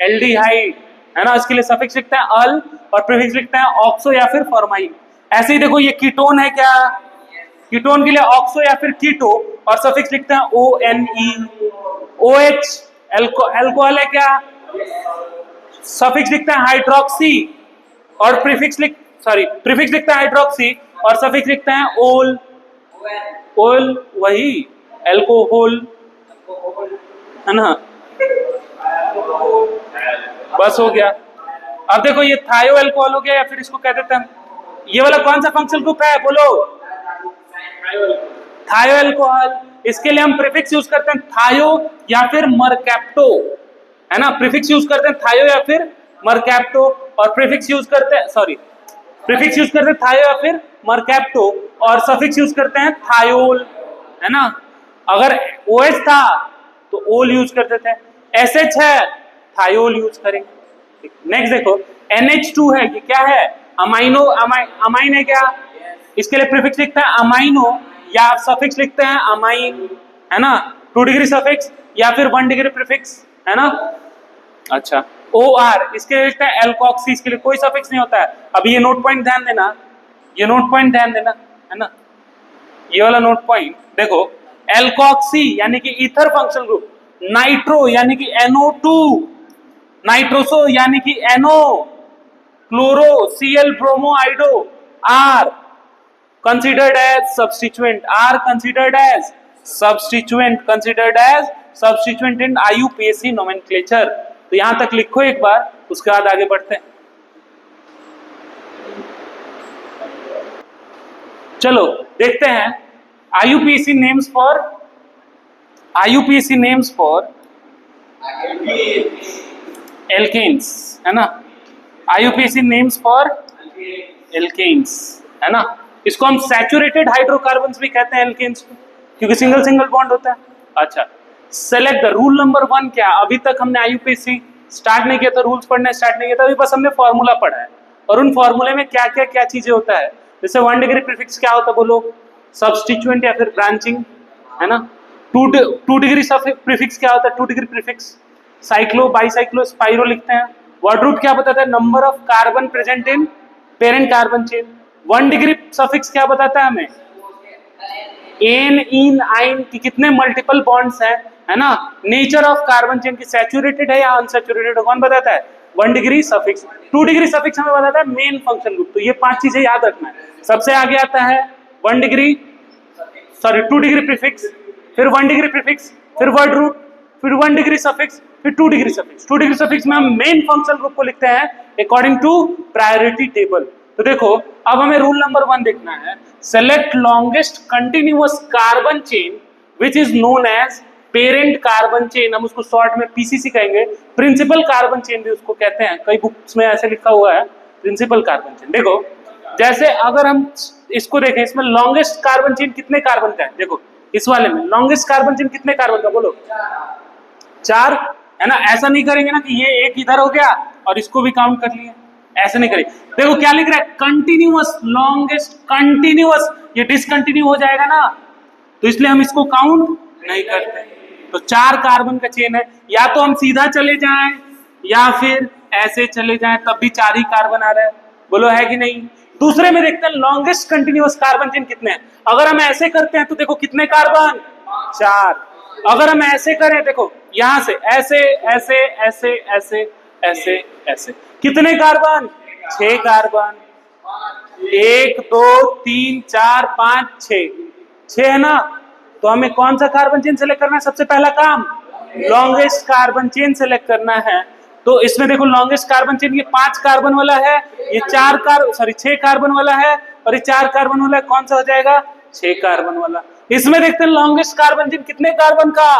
एल्डिहाइड, है ना, इसके लिए सफिक्स लिखते हैं अल और प्रीफिक्स लिखते हैं ऑक्सो या फिर फॉर्माइल। ऐसे ही देखो ये कीटोन है, क्या कीटोन के लिए ऑक्सो या फिर कीटो और सफिक्स लिखते हैं ONE, OH अल्कोहल है, क्या सफिक्स लिखते हैं हाइड्रोक्सी और प्रीफिक्स लिखते हैं हाइड्रोक्सी और सफिक्स लिखते हैं ओल, ओल वही अल्कोहल, है ना, बस हो गया। अब देखो ये थायो अल्कोहल हो गया या फिर इसको कह देते हैं, ये वाला कौन सा फंक्शनल ग्रुप है बोलो, थायो अल्कोहल, इसके लिए हम प्रीफिक्स यूज करते हैं थायो या फिर मरकैप्टो, है ना, प्रीफिक्स यूज करते हैं थायो या फिर मरकैप्टो और प्रीफिक्स यूज करते हैं थायो या फिर मरकैप्टो और सफिक्स यूज करते हैं थायोल, है ना। अगर OH था तो ओल यूज करते थे, SH है थायोल यूज करेंगे। नेक्स्ट देखो NH2 है, ये क्या है, अमाइन है, क्या इसके लिए प्रीफिक्स लिखते हैं अमाइनो या सफिक्स लिखते हैं अमाइन, है ना, 2 डिग्री सफिक्स या फिर 1 डिग्री प्रीफिक्स, है ना। अच्छा OR इसके लिए लिखते हैं एल्कोक्सी, इसके लिए कोई सफिक्स नहीं होता है। अब ये नोट पॉइंट ध्यान देना, ये नोट पॉइंट ध्यान देना, है ना, ये वाला नोट पॉइंट देखो, एल्कोक्सी यानी कि ईथर फंक्शनल ग्रुप, नाइट्रो यानी कि NO2, नाइट्रोसो यानी कि NO, chloro Cl bromo आइडो, R considered as substituent, are considered as substituent in IUPAC nomenclature। तो यहां तक लिखो एक बार, उसके बाद आगे बढ़ते हैं। चलो देखते हैं IUPAC names for alkanes, है ना, IUPAC names for alkanes, है ना। इसको हम सैचुरेटेड हाइड्रोकार्बन्स भी कहते हैं एल्केन्स को, क्योंकि सिंगल बॉन्ड होता है। अच्छा, सेलेक्ट द रूल नंबर 1, क्या अभी तक हमने IUPAC स्टार्ट नहीं किया था, रूल्स पढ़ना स्टार्ट नहीं किया था, अभी बस हमने फॉर्मूला पढ़ा है और उन फॉर्मूले में क्या क्या क्या चीजें होता है। जैसे 1 डिग्री प्रीफिक्स क्या होता है बोलो, सब्स्टिट्यूएंट या फिर ब्रांचिंग, है ना। 2 डिग्री प्रीफिक्स क्या होता है, 2 degree prefix cyclo bicyclo spiro लिखते हैं। वर्ड रूट क्या बताता है, number of carbon present in parent carbon chain. 1 degree suffix क्या बताता है हमें, एन इन आइन की कितने मल्टीपल बॉन्ड्स हैं, है ना। नेचर ऑफ कार्बन चेन की सैचुरेटेड है या अनसैचुरेटेड है, कौन बताता है, 1 डिग्री सफिक्स। 2 डिग्री सफिक्स हमें बताता है मेन फंक्शन ग्रुप। तो ये 5 चीजें याद रखना है। सबसे आगे आता है 1 डिग्री, सॉरी 2 डिग्री प्रीफिक्स, फिर 1 डिग्री प्रीफिक्स, फिर वर्ड रूट, फिर 1 डिग्री सफिक्स, फिर 2 डिग्री सफिक्स। 2 डिग्री सफिक्स में हम मेन फंक्शन ग्रुप को लिखते हैं अकॉर्डिंग टू प्रायोरिटी टेबल। तो देखो अब हमें रूल नंबर 1 देखना है, select longest continuous carbon chain which is known as parent carbon chain. हम उसको शॉर्ट में पीसीसी कहेंगे, प्रिंसिपल कार्बन चेन भी उसको कहते हैं, कई बुक्स में ऐसे लिखा हुआ है प्रिंसिपल कार्बन चेन। देखो जैसे अगर हम इसको देखें, इसमें लॉन्गेस्ट कार्बन चेन कितने कार्बन का है, देखो इस वाले में लॉन्गेस्ट कार्बन चेन कितने कार्बन का, बोलो 4, है ना। ऐसा नहीं करेंगे ना कि ये एक इधर हो गया और इसको भी काउंट कर लिया, ऐसे नहीं करेंगे। देखो क्या लिख रहा है, कंटिन्यूअस, लॉन्गेस्ट कंटिन्यूअस, ये डिसकंटिन्यू हो जाएगा ना, तो इसलिए हम इसको काउंट नहीं करते। तो 4 कार्बन का चेन है, या तो हम सीधा चले जाएं या फिर ऐसे चले जाएं, तब भी 4 ही कार्बन आ रहा है, बोलो है कि नहीं। दूसरे में देखते हैं लॉन्गेस्ट कंटिन्यूअस कार्बन चेन कितने हैं। अगर हम ऐसे करते हैं तो देखो कितने कार्बन, 4। अगर हम ऐसे करें, देखो यहां से ऐसे ऐसे ऐसे ऐसे ऐसे ऐसे, कितने कार्बन, 6 कार्बन, 1 2 3 4 5 6 है ना। तो हमें कौन सा कार्बन चेन सेलेक्ट करना है, सबसे पहला काम लॉन्गेस्ट कार्बन चेन सेलेक्ट करना है। तो इसमें देखो लॉन्गेस्ट कार्बन चेन ये 5 कार्बन वाला है, ये 6 कार्बन वाला है, और ये 4 कार्बन वाला है, कौन सा हो जाएगा, 6 कार्बन वाला। इसमें देखते हैं लॉन्गेस्ट कार्बन चेन कितने कार्बन का,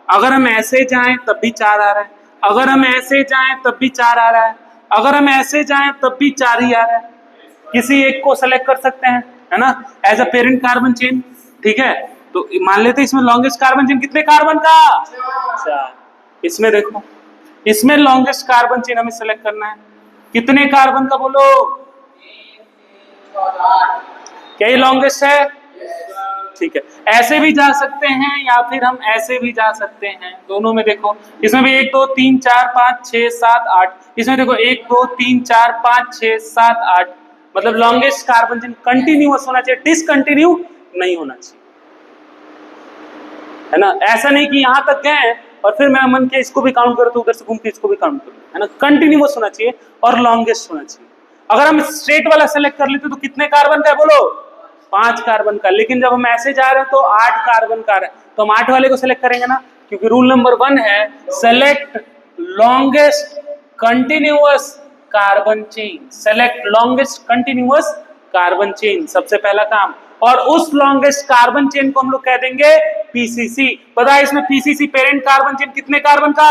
अगर हम ऐसे जाएं तब भी 4 आ रहा है, अगर हम ऐसे जाएं तब भी 4 आ रहा है, अगर हम ऐसे जाएं तब भी 4 ही आ रहा है। किसी एक को सेलेक्ट कर सकते हैं, है ना, as a parent carbon chain, ठीक है। तो मान लेते हैं इसमें लॉन्गेस्ट कार्बन चेन कितने कार्बन का, 4। इसमें देखो, इसमें लॉन्गेस्ट कार्बन चेन हमें सेलेक्ट करना है, कितने कार्बन का, बोलो क्या ये लॉन्गेस्ट है, ठीक है। ऐसे भी जा सकते हैं या फिर हम ऐसे भी जा सकते हैं, दोनों में देखो, इसमें भी 1 2 3 4 5 6 7 8, इसमें देखो 1 2 3 4 5 6 7 8, मतलब लॉन्गेस्ट कार्बन चेन कंटिन्यूअस होना चाहिए, डिसकंटिन्यू नहीं होना चाहिए, है ना। ऐसा नहीं कि यहां तक गए और फिर मैं मन के इसको भी काउंट करूं तो उधर से घूम के इसको भी काउंट करूं, है ना। कंटिन्यूअस होना चाहिए और लॉन्गेस्ट होना चाहिए। अगर हम स्ट्रेट वाला सेलेक्ट कर लेते तो कितने कार्बन का है, बोलो 5 कार्बन का, लेकिन जब हम ऐसे जा रहे हैं तो 8 कार्बन का है, तो हम 8 वाले को सेलेक्ट करेंगे ना, क्योंकि रूल नंबर 1 है select longest continuous carbon chain, select longest continuous carbon chain, सबसे पहला काम। और उस लॉन्गेस्ट कार्बन चेन को हम लोग कह देंगे पीसीसी। पता है इसमें पीसीसी पेरेंट कार्बन चेन कितने कार्बन का,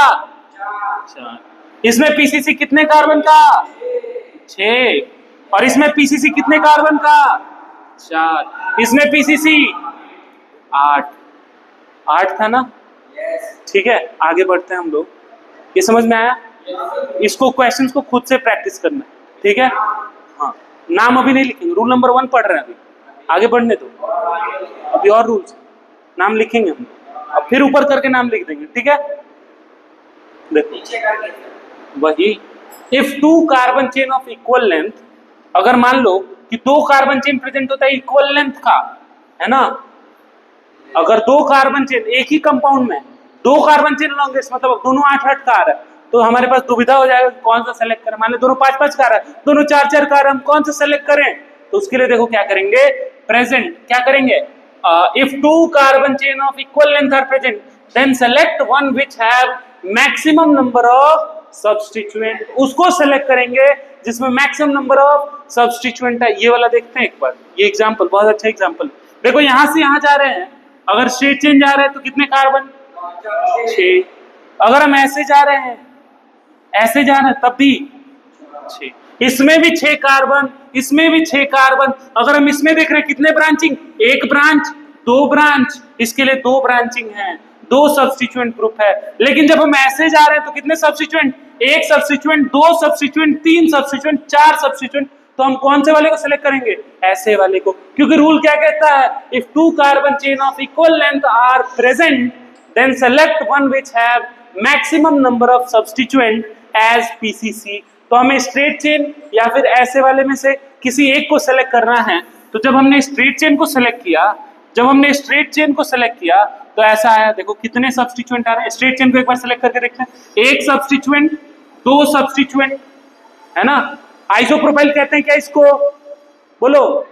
4। इसमें पीसीसी कितने कार्बन का, 6। और इसमें पीसीसी कितने कार्बन का, 4। इसमें पीसीसी 8 था ना, ठीक है। आगे बढ़ते हैं हम लोग, ये समझ में आया। इसको क्वेश्चंस को खुद से प्रैक्टिस करना है, ठीक है। हाँ, नाम अभी नहीं लिखेंगे, रूल नंबर 1 पढ़ रहे हैं अभी, आगे बढ़ने दो, अभी और रूल्स, नाम लिखेंगे हम, अब फिर ऊपर करके नाम लिख देंगे, ठीक है। देखो वही, if 2 carbon chain of equal length, अगर मान लो कि 2 कार्बन चेन प्रेजेंट होता है इक्वल लेंथ का, है ना। अगर 2 कार्बन चेन एक ही कंपाउंड में 2 कार्बन चेन लॉन्गेस्ट, मतलब दोनों 8-8 का आ रहा है, तो हमारे पास दुविधा हो जाएगा कौन सा सेलेक्ट करें। मान लो दोनों 5-5 का आ रहा है, दोनों 4-4 का आ रहा है, हम कौन सा सेलेक्ट करें। तो उसके लिए देखो क्या करेंगे, प्रेजेंट क्या करेंगे, if 2 carbon chain of equal length are present then select one which have maximum number of substituent, उसको सेलेक्ट करेंगे जिसमें मैक्सिमम नंबर ऑफ सब्स्टिट्यूएंट है। ये वाला देखते हैं एक बार, ये एग्जांपल बहुत अच्छा एग्जांपल। देखो यहां से यहां जा रहे हैं, अगर स्ट्रेट चेन जा रहे हैं तो कितने कार्बन, 6। अगर हम ऐसे जा रहे हैं, ऐसे जा रहे हैं तब भी 6। इसमें भी 6 कार्बन, इसमें भी 6 कार्बन। अगर हम इसमें देख रहे हैं कितने ब्रांचिंग, 1 ब्रांच, 2 ब्रांच, इसके लिए 2 ब्रांचिंग है, दो सब्स्टिट्यूएंट ग्रुप है। लेकिन जब हम ऐसे जा रहे हैं तो कितने सब्स्टिट्यूएंट, एक सब्स्टिट्यूएंट, दो सब्स्टिट्यूएंट, तीन सब्स्टिट्यूएंट, चार सब्स्टिट्यूएंट, तो हम कौन से वाले को सिलेक्ट करेंगे, ऐसे वाले को, क्योंकि रूल क्या कहता है, if two carbon chain of equal length are present then select one which have maximum number of substituent as PCC. तो हमें स्ट्रेट चेन या फिर ऐसे वाले में से किसी एक को सेलेक्ट करना है। तो जब हमने स्ट्रेट चेन को सेलेक्ट किया, तो ऐसा आया, देखो कितने सब्स्टिट्यूएंट आ रहे हैं। स्ट्रेट चेन को एक बार सेलेक्ट करके देखते हैं, एक सब्स्टिट्यूएंट, दो सब्स्टिट्यूएंट, है ना। आइसोप्रोपाइल कहते हैं क्या इसको, बोलो।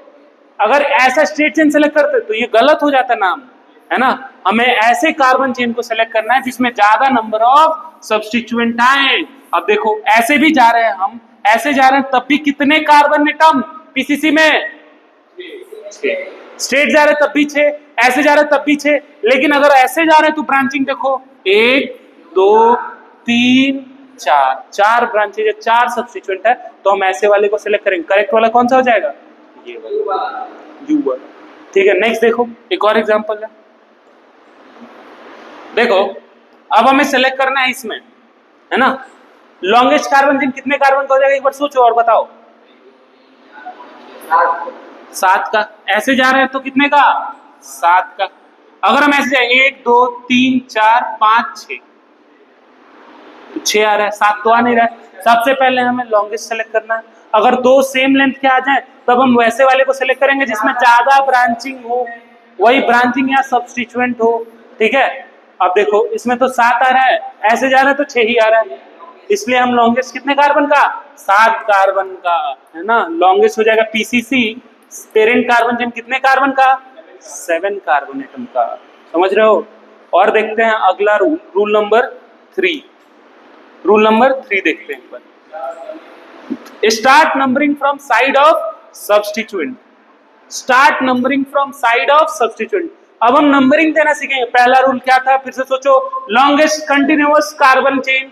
अगर ऐसा स्ट्रेट चेन सेलेक्ट करते तो ये गलत हो जाता नाम, है ना। हमें ऐसे कार्बन चेन को सेलेक्ट करना है जिसमें ज्यादा नंबर ऑफ सब्स्टिट्यूएंट आए। अब देखो ऐसे भी जा रहे हैं हम, ऐसे जा रहे हैं तब भी कितने कार्बन एटम पीसीसी में, स्ट्रेट जा रहे तब भी 6, ऐसे जा रहे तब भी 6। लेकिन अगर ऐसे जा रहे तो ब्रांचिंग देखो, 1 2 3 4, 4 ब्रांचेज है, 4 सब्स्टिट्यूएंट है, तो हम ऐसे वाले को सिलेक्ट करेंगे। करेक्ट वाला कौन सा हो जाएगा, ये वाला, यू वाला। ठीक है, नेक्स्ट देखो एक और एग्जांपल है। देखो अब हमें सिलेक्ट करना है इसमें, है ना, लॉन्गेस्ट कार्बन चेन कितने कार्बन का हो जाएगा, एक बार सोचो और बताओ। 7 का। ऐसे जा रहे हैं तो कितने का, 7 का। अगर हम ऐसे जाए 1 2 3 4 5 6, तो 6 आ रहा है, 7 तो आ नहीं रहा है। सबसे पहले हमें लॉन्गेस्ट सेलेक्ट करना है। अगर दो सेम लेंथ के आ जाए तब हम वैसे वाले को सिलेक्ट करेंगे जिसमें ज्यादा ब्रांचिंग हो, वही ब्रांचिंग या सब्स्टिट्यूएंट हो। ठीक है, अब देखो इसमें तो 7 आ रहा है, ऐसे जा रहा है तो 6 ही आ रहा है, इसलिए हम लॉन्गेस्ट कितने कार्बन का, 7 कार्बन का, है ना। लॉन्गेस्ट हो जाएगा पीसीसी, पेरेंट कार्बन चेन कितने कार्बन का, 7 कार्बन एटम का। समझ रहे हो। और देखते हैं अगला rule, rule number 3। Rule number 3 देखते हैं एक बार। Start numbering from side of substituent, start numbering from side of substituent. अब हम नंबरिंग देना सीखेंगे। पहला रूल क्या था, फिर से सोचो, लॉन्गेस्ट कंटिन्यूअस कार्बन चेन।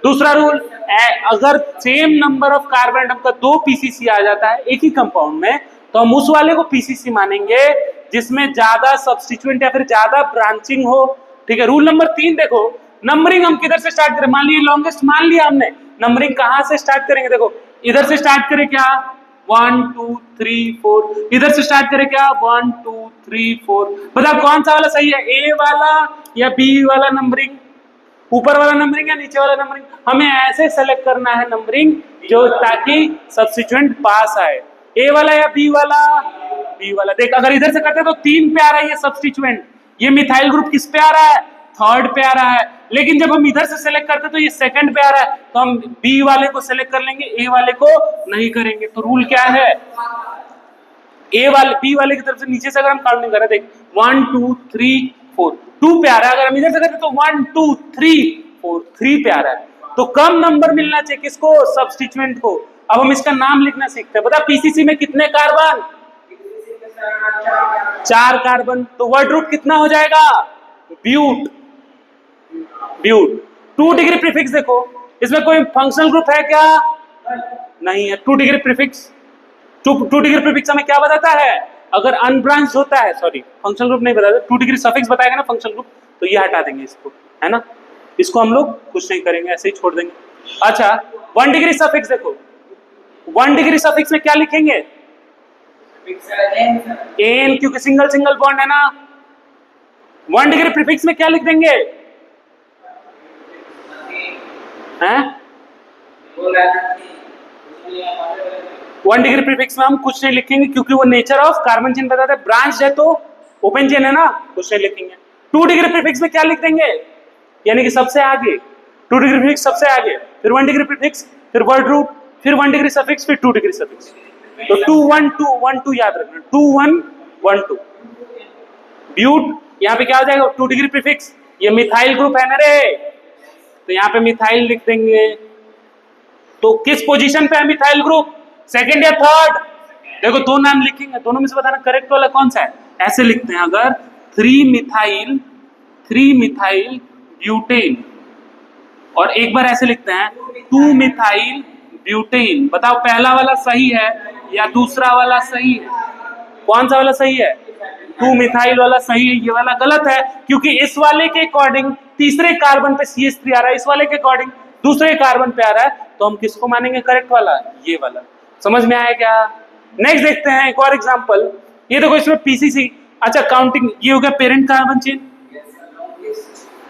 दूसरा रूल, अगर same number of carbon atom का 2 पीसीसी आ जाता है एक ही कंपाउंड में, तो हम उस वाले को पीसीसी मानेंगे जिसमें ज्यादा सब्स्टिट्यूएंट या फिर ज्यादा ब्रांचिंग हो। ठीक है। रूल नंबर 3 देखो, नंबरिंग हम किधर से स्टार्ट करें, मान लिया लॉन्गेस्ट मान लिया हमने, नंबरिंग कहां से स्टार्ट करेंगे, देखो इधर से स्टार्ट करें क्या, 1 2 3 4, इधर से स्टार्ट करें क्या, 1 2 3 4। बताओ कौन सा वाला सही है, ए वाला या बी वाला नंबरिंग, ऊपर वाला नंबरिंग या नीचे वाला नंबरिंग। हमें ऐसे सेलेक्ट करना है नंबरिंग जो ताकि सब्स्टिट्यूएंट पास आए, ए वाला या बी वाला, बी वाला। देख अगर इधर से करते तो 3 पे आ रहा है ये सब्स्टिट्यूएंट, ये मिथाइल ग्रुप किस पे आ रहा है, 3rd पे आ रहा है। लेकिन जब हम इधर से सेलेक्ट करते तो ये 2nd पे आ रहा है, तो हम बी वाले को सेलेक्ट कर लेंगे, ए वाले को नहीं करेंगे। तो रूल क्या है, ए वाले बी वाले की तरफ से नीचे से अगर हम काउंटिंग करें, देख 1 2 3 4, 2 पे आ रहा है। अगर हम इधर से करते तो 1 2 3 4, 3 पे आ रहा है। तो कम नंबर मिलना चाहिए किसको, सब्स्टिट्यूएंट को। अब हम इसका नाम लिखना सीखते हैं। पता पीसीसी में कितने कार्बन, 4 कार्बन। तो वर्ड रूट कितना हो जाएगा, ब्यूट, ब्यूट। 2 डिग्री प्रीफिक्स देखो, इसमें कोई फंक्शनल ग्रुप है क्या, नहीं है। 2 डिग्री प्रीफिक्स, 2 डिग्री प्रीफिक्स हमें क्या बताता है, अगर अनब्रांच्ड होता है, सॉरी फंक्शनल ग्रुप नहीं बताता, 2 डिग्री सफिक्स बताएगा ना फंक्शनल ग्रुप, तो ये हटा देंगे इसको, है ना। इसको हम लोग कुछ नहीं करेंगे, ऐसे ही छोड़ देंगे। अच्छा 1 डिग्री सफिक्स देखो, 1 डिग्री सफिक्स में क्या लिखेंगे, एन, क्योंकि सिंगल सिंगल बॉन्ड है ना। 1 डिग्री प्रीफिक्स में क्या लिख देंगे, हैं 1 डिग्री प्रीफिक्स में हम कुछ नहीं लिखेंगे क्योंकि वो नेचर ऑफ कार्बन चेन बताता है, ब्रांच है तो ओपन चेन है ना, कुछ नहीं लिखेंगे। 2 डिग्री प्रीफिक्स में क्या लिख देंगे, यानी कि सबसे आगे 2 डिग्री प्रीफिक्स सबसे आगे, फिर 1 डिग्री प्रीफिक्स, फिर वर्ड रूट, फिर 1 डिग्री सफिक्स, फिर 2 डिग्री सफिक्स। तो 2 1 2 1 2 याद रखना, 2 1 1 2 ब्यूट। यहाँ पे क्या हो जाएगा, 2 डिग्री प्रीफिक्स, ये मिथाइल ग्रुप है ना रे, तो यहाँ पे मिथाइल लिख देंगे। तो किस पोजीशन पे है मिथाइल ग्रुप, 2nd या 3rd, देखो 2 नाम लिखेंगे, दोनों में से बताना करेक्ट वाला कौन सा है। ऐसे लिखते हैं, अगर 3 मिथाइल ब्यूटेन, और एक बार ऐसे लिखते हैं 2 मिथाइल ब्यूटेन। बताओ पहला वाला सही है या दूसरा वाला सही है, कौन सा वाला सही है, 2 मिथाइल वाला सही है, ये वाला गलत है, क्योंकि इस वाले के अकॉर्डिंग तीसरे कार्बन पे CH3 आ रहा है, इस वाले के अकॉर्डिंग दूसरे कार्बन पे आ रहा है, तो हम किसको मानेंगे करेक्ट वाला? ये वाला। समझ में आया क्या? नेक्स्ट देखते हैं एक और एग्जांपल। ये देखो इसमें PCC, अच्छा काउंटिंग, ये हो गया parent carbon chain,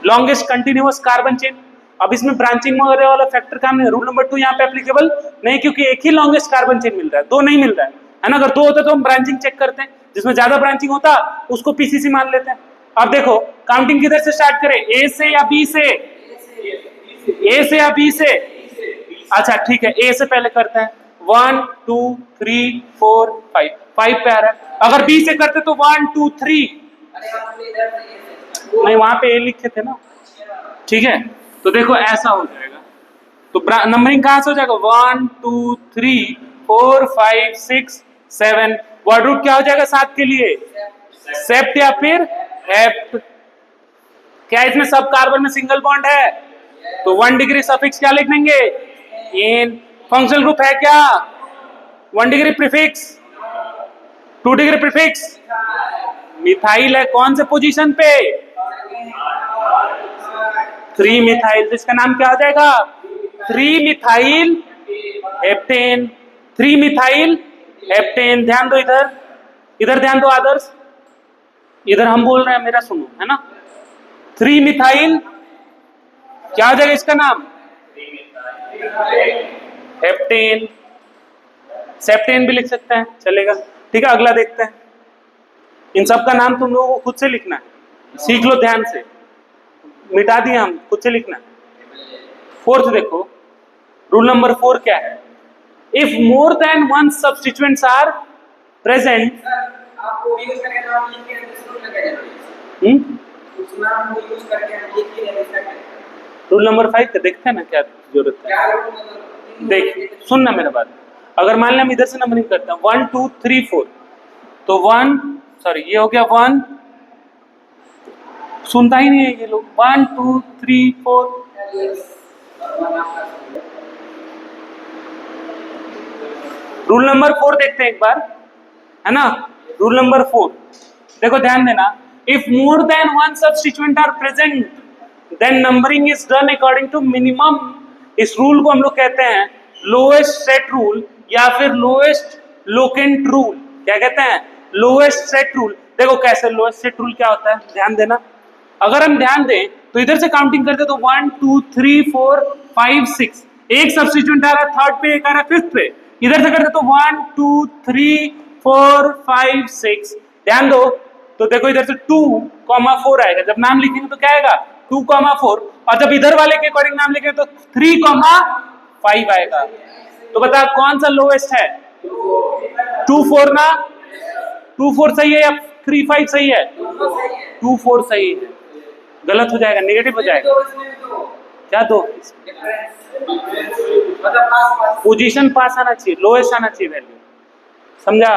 longest continuous carbon chain. अब इसमें ब्रांचिंग वगैरह वाला फैक्टर काम नहीं, रूल नंबर 2 यहाँ पे एप्लीकेबल नहीं, क्योंकि एक ही लॉन्गेस्ट कार्बन चेन मिल रहा है, दो नहीं मिल रहा है ना। अगर दो होता तो हम ब्रांचिंग चेक करते हैं, जिसमें ज्यादा ब्रांचिंग होता उसको PCC मान लेते हैं। अब देखो काउंटिंग किधर से स्टार्ट करें, ए से या बी से? ए से या बी से? अच्छा ठीक है, ए से पहले करते हैं। 1 2 3 4 5, 5 पे आ रहा है। अगर बी से करते तो 1 2 3, नहीं वहां पे ए लिखे थे ना, ठीक है। तो देखो ऐसा हो जाएगा, तो नंबरिंग कहां से हो जाएगा? 1 2 3 4 5 6 7, वर्ड रूट क्या हो जाएगा 7 के लिए? सेप्ट या फिर हेप्ट। क्या इसमें सब कार्बन में सिंगल बॉन्ड है? तो 1 डिग्री सफिक्स क्या लिख देंगे? इन। फंक्शनल ग्रुप है क्या? 1 degree prefix, 2 degree prefix. Methyl है कौन से पोजीशन पे? 3 मिथाइल, तो इसका नाम क्या हो जाएगा? 3 मिथाइल हेप्टेन। 3 methyl heptane. ध्यान दो इधर, इधर ध्यान दो आदर्श, इधर हम बोल रहे हैं, मेरा सुनो, है ना। 3 मिथाइल क्या हो जाएगा इसका नाम? हेप्टेन। सेप्टेन भी लिख सकते हैं, चलेगा, ठीक है। अगला देखते हैं, इन सब का नाम तुम लोगों को खुद से लिखना है, सीख लो ध्यान से, मिटा दिए हम, खुद से लिखना है। फोर्थ देखो, रूल नंबर 4 क्या है? If more than 1 substituents are present, आपको यूज करके नाम लिख के डिस्क्लोज लगा जाए, उस नाम को यूज करके हम लिख के रजिस्टर। रूल नंबर 5 का देखते हैं ना क्या जरूरत है। देख सुनना मेरा बात, अगर मान लिया हम इधर से नंबरिंग करते हैं 1 2 3 4, तो 1 सॉरी ये हो गया 1, सुनता ही नहीं है ये लोग, 1 2 3 4। रूल नंबर 4 देखते हैं एक बार, है ना। रूल नंबर 4 देखो ध्यान देना, if more than 1 substituent are present then numbering is done according to minimum. इस रूल को हम लोग कहते हैं लोएस्ट सेट रूल या फिर लोएस्ट लोकेंट रूल। क्या कहते हैं? Lowest set rule. देखो कैसे लोएस्ट सेट रूल क्या होता है, ध्यान देना। अगर हम ध्यान दें तो इधर से काउंटिंग करते तो 1 2 3 4 5 6, एक सब्स्टिट्यूएंट आ रहा है थर्ड पे, एक आ रहा है फिफ्थ पे। इधर से करते तो 1 2 3 4 5 6, ध्यान दो। तो देखो इधर से 2,4 आएगा, जब नाम लिखेंगे तो क्या आएगा? 2,4, और जब इधर वाले के अकॉर्डिंग नाम लिखेंगे तो 3,5 आएगा। तो बता कौन सा लोएस्ट है? 2 4 ना? 2 4 सही है या 3 5 सही है? 2 4 सही है, गलत हो जाएगा, नेगेटिव हो जाएगा। क्या दो? पोजीशन पास आना चाहिए, लोएस्ट आना चाहिए वैल्यू, समझा?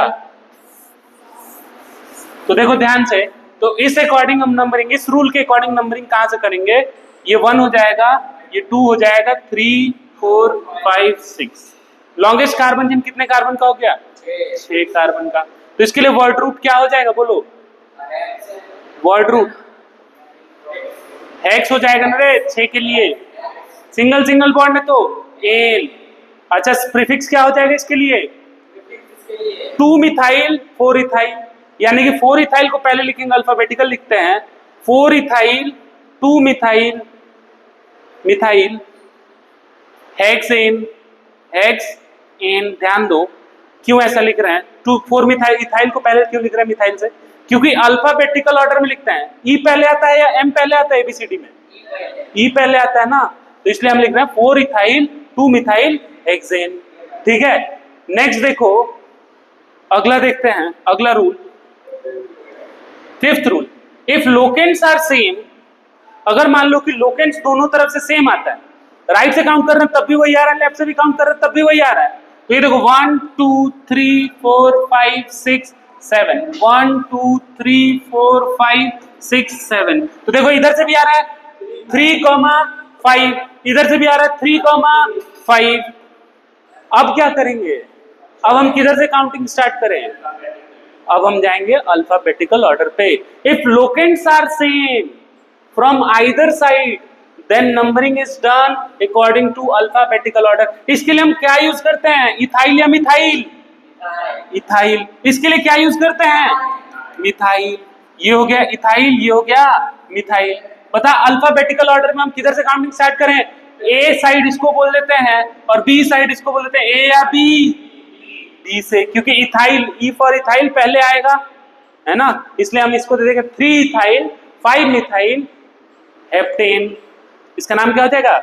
तो देखो ध्यान से, तो इस अकॉर्डिंग हम नंबरिंग, इस रूल के अकॉर्डिंग नंबरिंग कहां से करेंगे? ये 1 हो जाएगा, ये 2 हो जाएगा, 3 4 5 6। लॉन्गेस्ट कार्बन चेन कितने कार्बन का हो गया? 6 कार्बन का। तो इसके लिए वर्ड रूट क्या हो जाएगा बोलो? वर्ड रूट हेक्स हो जाएगा ना रे 6 के लिए, सिंगल सिंगल बॉन्ड है तो एल। अच्छा प्रीफिक्स क्या हो जाएगा इसके लिए? 2 मिथाइल 4 इथाइल, यानी कि 4 इथाइल को पहले लिखेंगे, अल्फाबेटिकल लिखते हैं, 4 ethyl 2 methyl methyl hexane hexane. ध्यान दो क्यों ऐसा लिख रहे हैं, 2 4 मिथाइल इथाइल को पहले क्यों लिख रहे हैं मिथाइल से? क्योंकि अल्फाबेटिकल ऑर्डर में लिखते हैं, ई पहले आता है या एम पहले आता है? एबीसीडी में ई पहले आता है ना, तो इसलिए हम लिख रहे हैं 4 इथाइल 2 मिथाइल हेक्सेन, ठीक है। नेक्स्ट देखो, अगला देखते हैं, अगला rule, fifth rule, if locants are same. अगर मान लो कि लोकेंट्स दोनों तरफ से सेम आता है, राइट से काउंट कर रहे हैं तब भी वही आ रहा है, लेफ्ट से भी काउंट कर रहे हैं तब भी वही आ रहा है, तो ये देखो 1 2 3 4 5 6 7, 1 2 3 4 5 6 7। तो देखो इधर से भी आ रहा है 3,5, इधर से भी आ रहा है 3,5। अब क्या करेंगे? अब हम किधर से काउंटिंग स्टार्ट करें? अब हम जाएंगे अल्फाबेटिकल ऑर्डर पे। If locants are same from either side then numbering is done according to alphabetical order. इसके लिए हम क्या यूज करते हैं, इथाइल या मिथाइल? इथाइल। इसके लिए क्या यूज करते हैं, मिथाइल। ये हो गया इथाइल, ये हो गया मिथाइल। पता अल्फाबेटिकल ऑर्डर में हम किधर से काउंटिंग स्टार्ट करें, ए साइड इसको बोल देते हैं और बी साइड इसको बोल देते हैं, ए या बी, बी से, क्योंकि इथाइल, ई फॉर इथाइल पहले आएगा, है ना, इसलिए हम इसको दे देंगे 3 इथाइल 5 मिथाइल हेप्टेन। इसका नाम क्या हो जाएगा,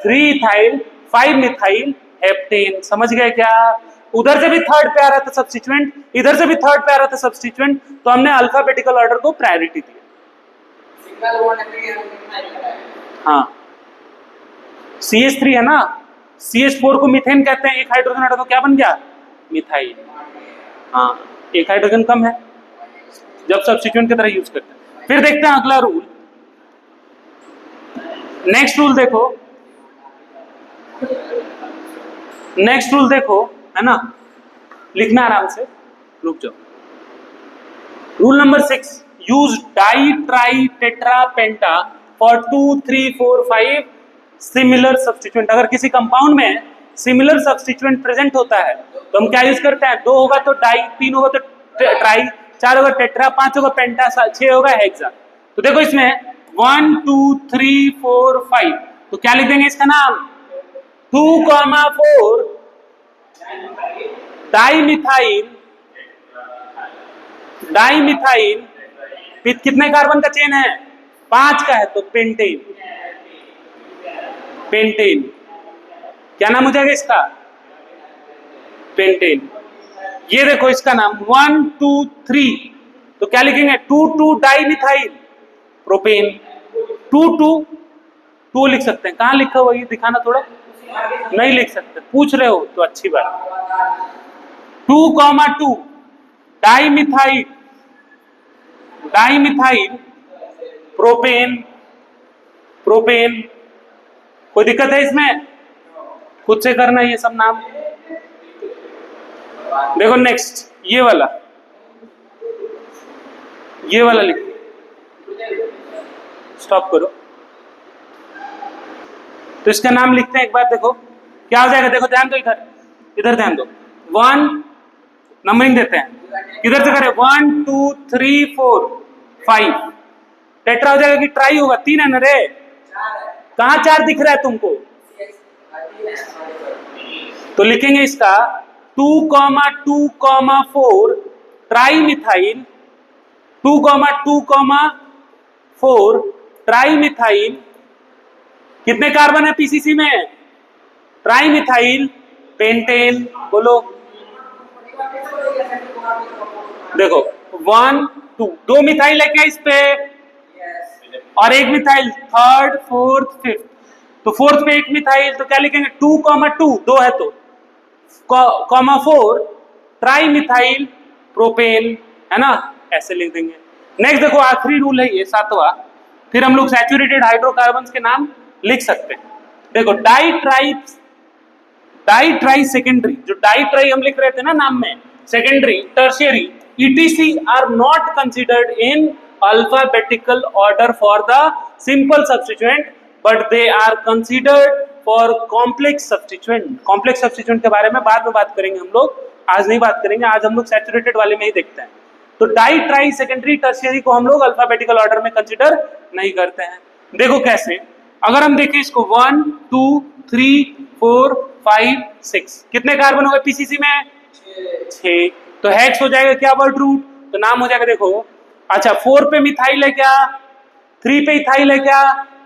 3 इथाइल 5 मिथाइल हेप्टेन। समझ गए क्या? उधर से भी थर्ड पे आ रहा था सब्स्टिट्यूएंट, इधर से भी थर्ड पे आ रहा था सब्स्टिट्यूएंट, तो हमने अल्फाबेटिकल ऑर्डर को प्रायोरिटी दी। हाँ, CH3 है ना, CH4 को मीथेन कहते हैं, एक हाइड्रोजन हटा तो क्या बन गया, मिथाइल। हाँ, एक हाइड्रोजन कम है जब सब्स्टिट्यूएंट की तरह यूज करते हैं। फिर देखते हैं अगला रूल। नेक्स्ट रूल देखो, नेक्स्ट रूल देखो, है ना, लिखना आराम से, रुक जाओ। Rule number 6, use di tri tetra penta for 2 3 4 5 similar substituent. अगर किसी कंपाउंड में सिमिलर सब्स्टिट्यूएंट प्रेजेंट होता है तो हम क्या यूज करते हैं, 2 होगा तो डाई, 3 होगा तो ट्राई, 4 होगा टेट्रा, 5 होगा पेंटा, 6 होगा हेक्सा। तो देखो इसमें 1 2 3 4 5, तो क्या लिख देंगे इसका नाम, 2,4 डाईमिथाइल, डाईमिथाइल विथ कितने कार्बन का चेन है, 5 का है, तो पेंटेन, पेंटेन। क्या नाम हो जाएगा इसका, पेंटेन। ये देखो इसका नाम 1 2 3, तो क्या लिखेंगे, 2 डाईमिथाइल प्रोपेन, 2 लिख सकते हैं। कहाँ लिखा हुआ ये दिखाना थोड़ा, नहीं लिख सकते, पूछ रहे हो तो अच्छी बात। 2,2 डाईमिथाइल, डाईमिथाइल प्रोपेन, प्रोपेन। कोई दिक्कत है इसमें, खुद से करना ये सब नाम। देखो नेक्स्ट ये वाला, ये वाला लिखो, स्टॉप करो। तो इसका नाम लिखते हैं एक बार, देखो क्या हो जाएगा, देखो ध्यान दो, इधर इधर ध्यान दो। 1 नंबरिंग देते हैं, किधर से करें, 1 2 3 4 5, टेट्रा हो जाएगा कि ट्राई होगा, 3 है ना रे, कहाँ 4 दिख रहा है तुमको, तो लिखेंगे इसका 2,2,4 ट्राई मिथाइल, 2,2,4 ट्राई मिथाइल, कितने कार्बन है पीसीसी में, ट्राई मिथाइल पेंटेन। बोलो, देखो 1 2, 2 मिथाइल है क्या इस पे, और एक मिथाइल, थर्ड फोर्थ फिफ्थ, तो फोर्थ पे एक मिथाइल, तो क्या लिखेंगे 2,2, 2 है तो, 4 ट्राई मिथाइल प्रोपेन, है ना, ऐसे लिख देंगे। नेक्स्ट देखो आखिरी रूल है ये 7वां, फिर हम लोग सैचुरेटेड हाइड्रोकार्बन्स के नाम लिख सकते हैं। देखो डाई ट्राई सेकेंडरी, जो डाई ट्राई हम लिख रहे थे ना नाम में, secondary, tertiary, ETC are not considered in alphabetical order for the simple substituent, but they are considered for complex substituent. Complex substituent के बारे में बाद में बात करेंगे हम लोग, आज नहीं बात करेंगे, आज हम लोग सैचुरेटेड वाले में ही देखते हैं। तो डाई ट्राई सेकेंडरी टर्शियरी को हम लोग अल्फाबेटिकल ऑर्डर में कंसिडर नहीं करते हैं। देखो कैसे, अगर हम देखें इसको 1 2 3 4 5 6, कितने कार्बन हो गए पीसीसी में, 6, तो हेक्स हो जाएगा क्या, वर्ड रूट, तो नाम हो जाएगा देखो, अच्छा 4 पे मिथाइल है क्या, 3 पे इथाइल है क्या,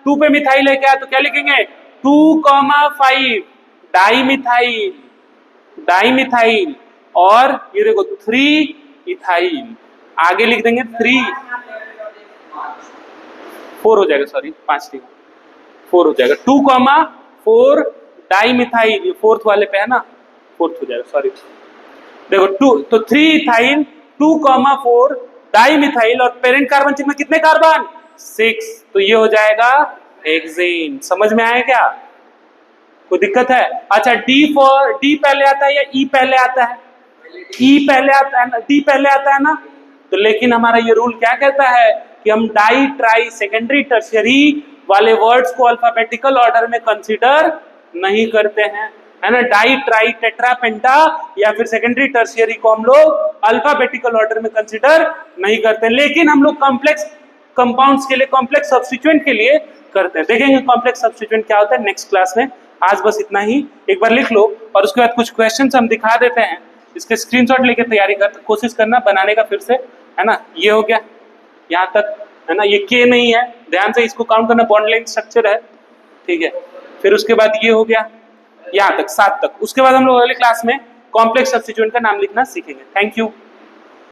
2 पे मिथाइल है क्या, तो क्या लिखेंगे 2,5 डाईमिथाइल, डाईमिथाइल, और ये देखो 3 इथाइल, आगे लिख देंगे 4 हो जाएगा, सॉरी 5 नहीं, 4 हो जाएगा, 2,4 डाईमिथाइल, ये फोर्थ वाले पे है ना, फोर्थ हो जाएगा, सॉरी। देखो 2, तो 3 इथाइल 2,4 डाईमिथाइल, और पेरेंट कार्बन चिन्ह में कितने कार्बन, 6, तो ये हो जाएगा हेक्सेन। समझ में आया क्या, कोई दिक्कत है? अच्छा डी पहले आता है या ई पहले आता है, ई पहले आता है ना, डी पहले आता है ना, तो लेकिन हमारा ये रूल क्या कहता है कि हम डाई ट्राई सेकेंडरी टर्शियरी वाले वर्ड्स को अल्फाबेटिकल ऑर्डर में कंसीडर नहीं करते हैं, है ना। डाई ट्राई टेट्रा पेंटा या फिर सेकेंडरी टर्शियरी को हम लोग अल्फाबेटिकल ऑर्डर में कंसीडर नहीं करते, लेकिन हम लोग कॉम्प्लेक्स कंपाउंड्स के लिए, कॉम्प्लेक्स सब्स्टिट्यूएंट के लिए करते हैं। देखेंगे कॉम्प्लेक्स सब्स्टिट्यूएंट क्या होता है नेक्स्ट क्लास में। आज बस इतना ही, एक बार लिख लो और उसके बाद कुछ क्वेश्चंस हम दिखा देते हैं, इसके स्क्रीनशॉट लेके तैयारी कर, कोशिश करना बनाने का फिर से, है ना। ये हो गया यहाँ तक, है ना। ये के नहीं है, ध्यान से इसको काउंट करना, बॉन्ड लेंथ स्ट्रक्चर है, ठीक है। फिर उसके बाद ये हो गया यहाँ तक, 7 तक। उसके बाद हम लोग अगले क्लास में कॉम्प्लेक्स सब्स्टिट्यूएंट का नाम लिखना सीखेंगे। Thank you.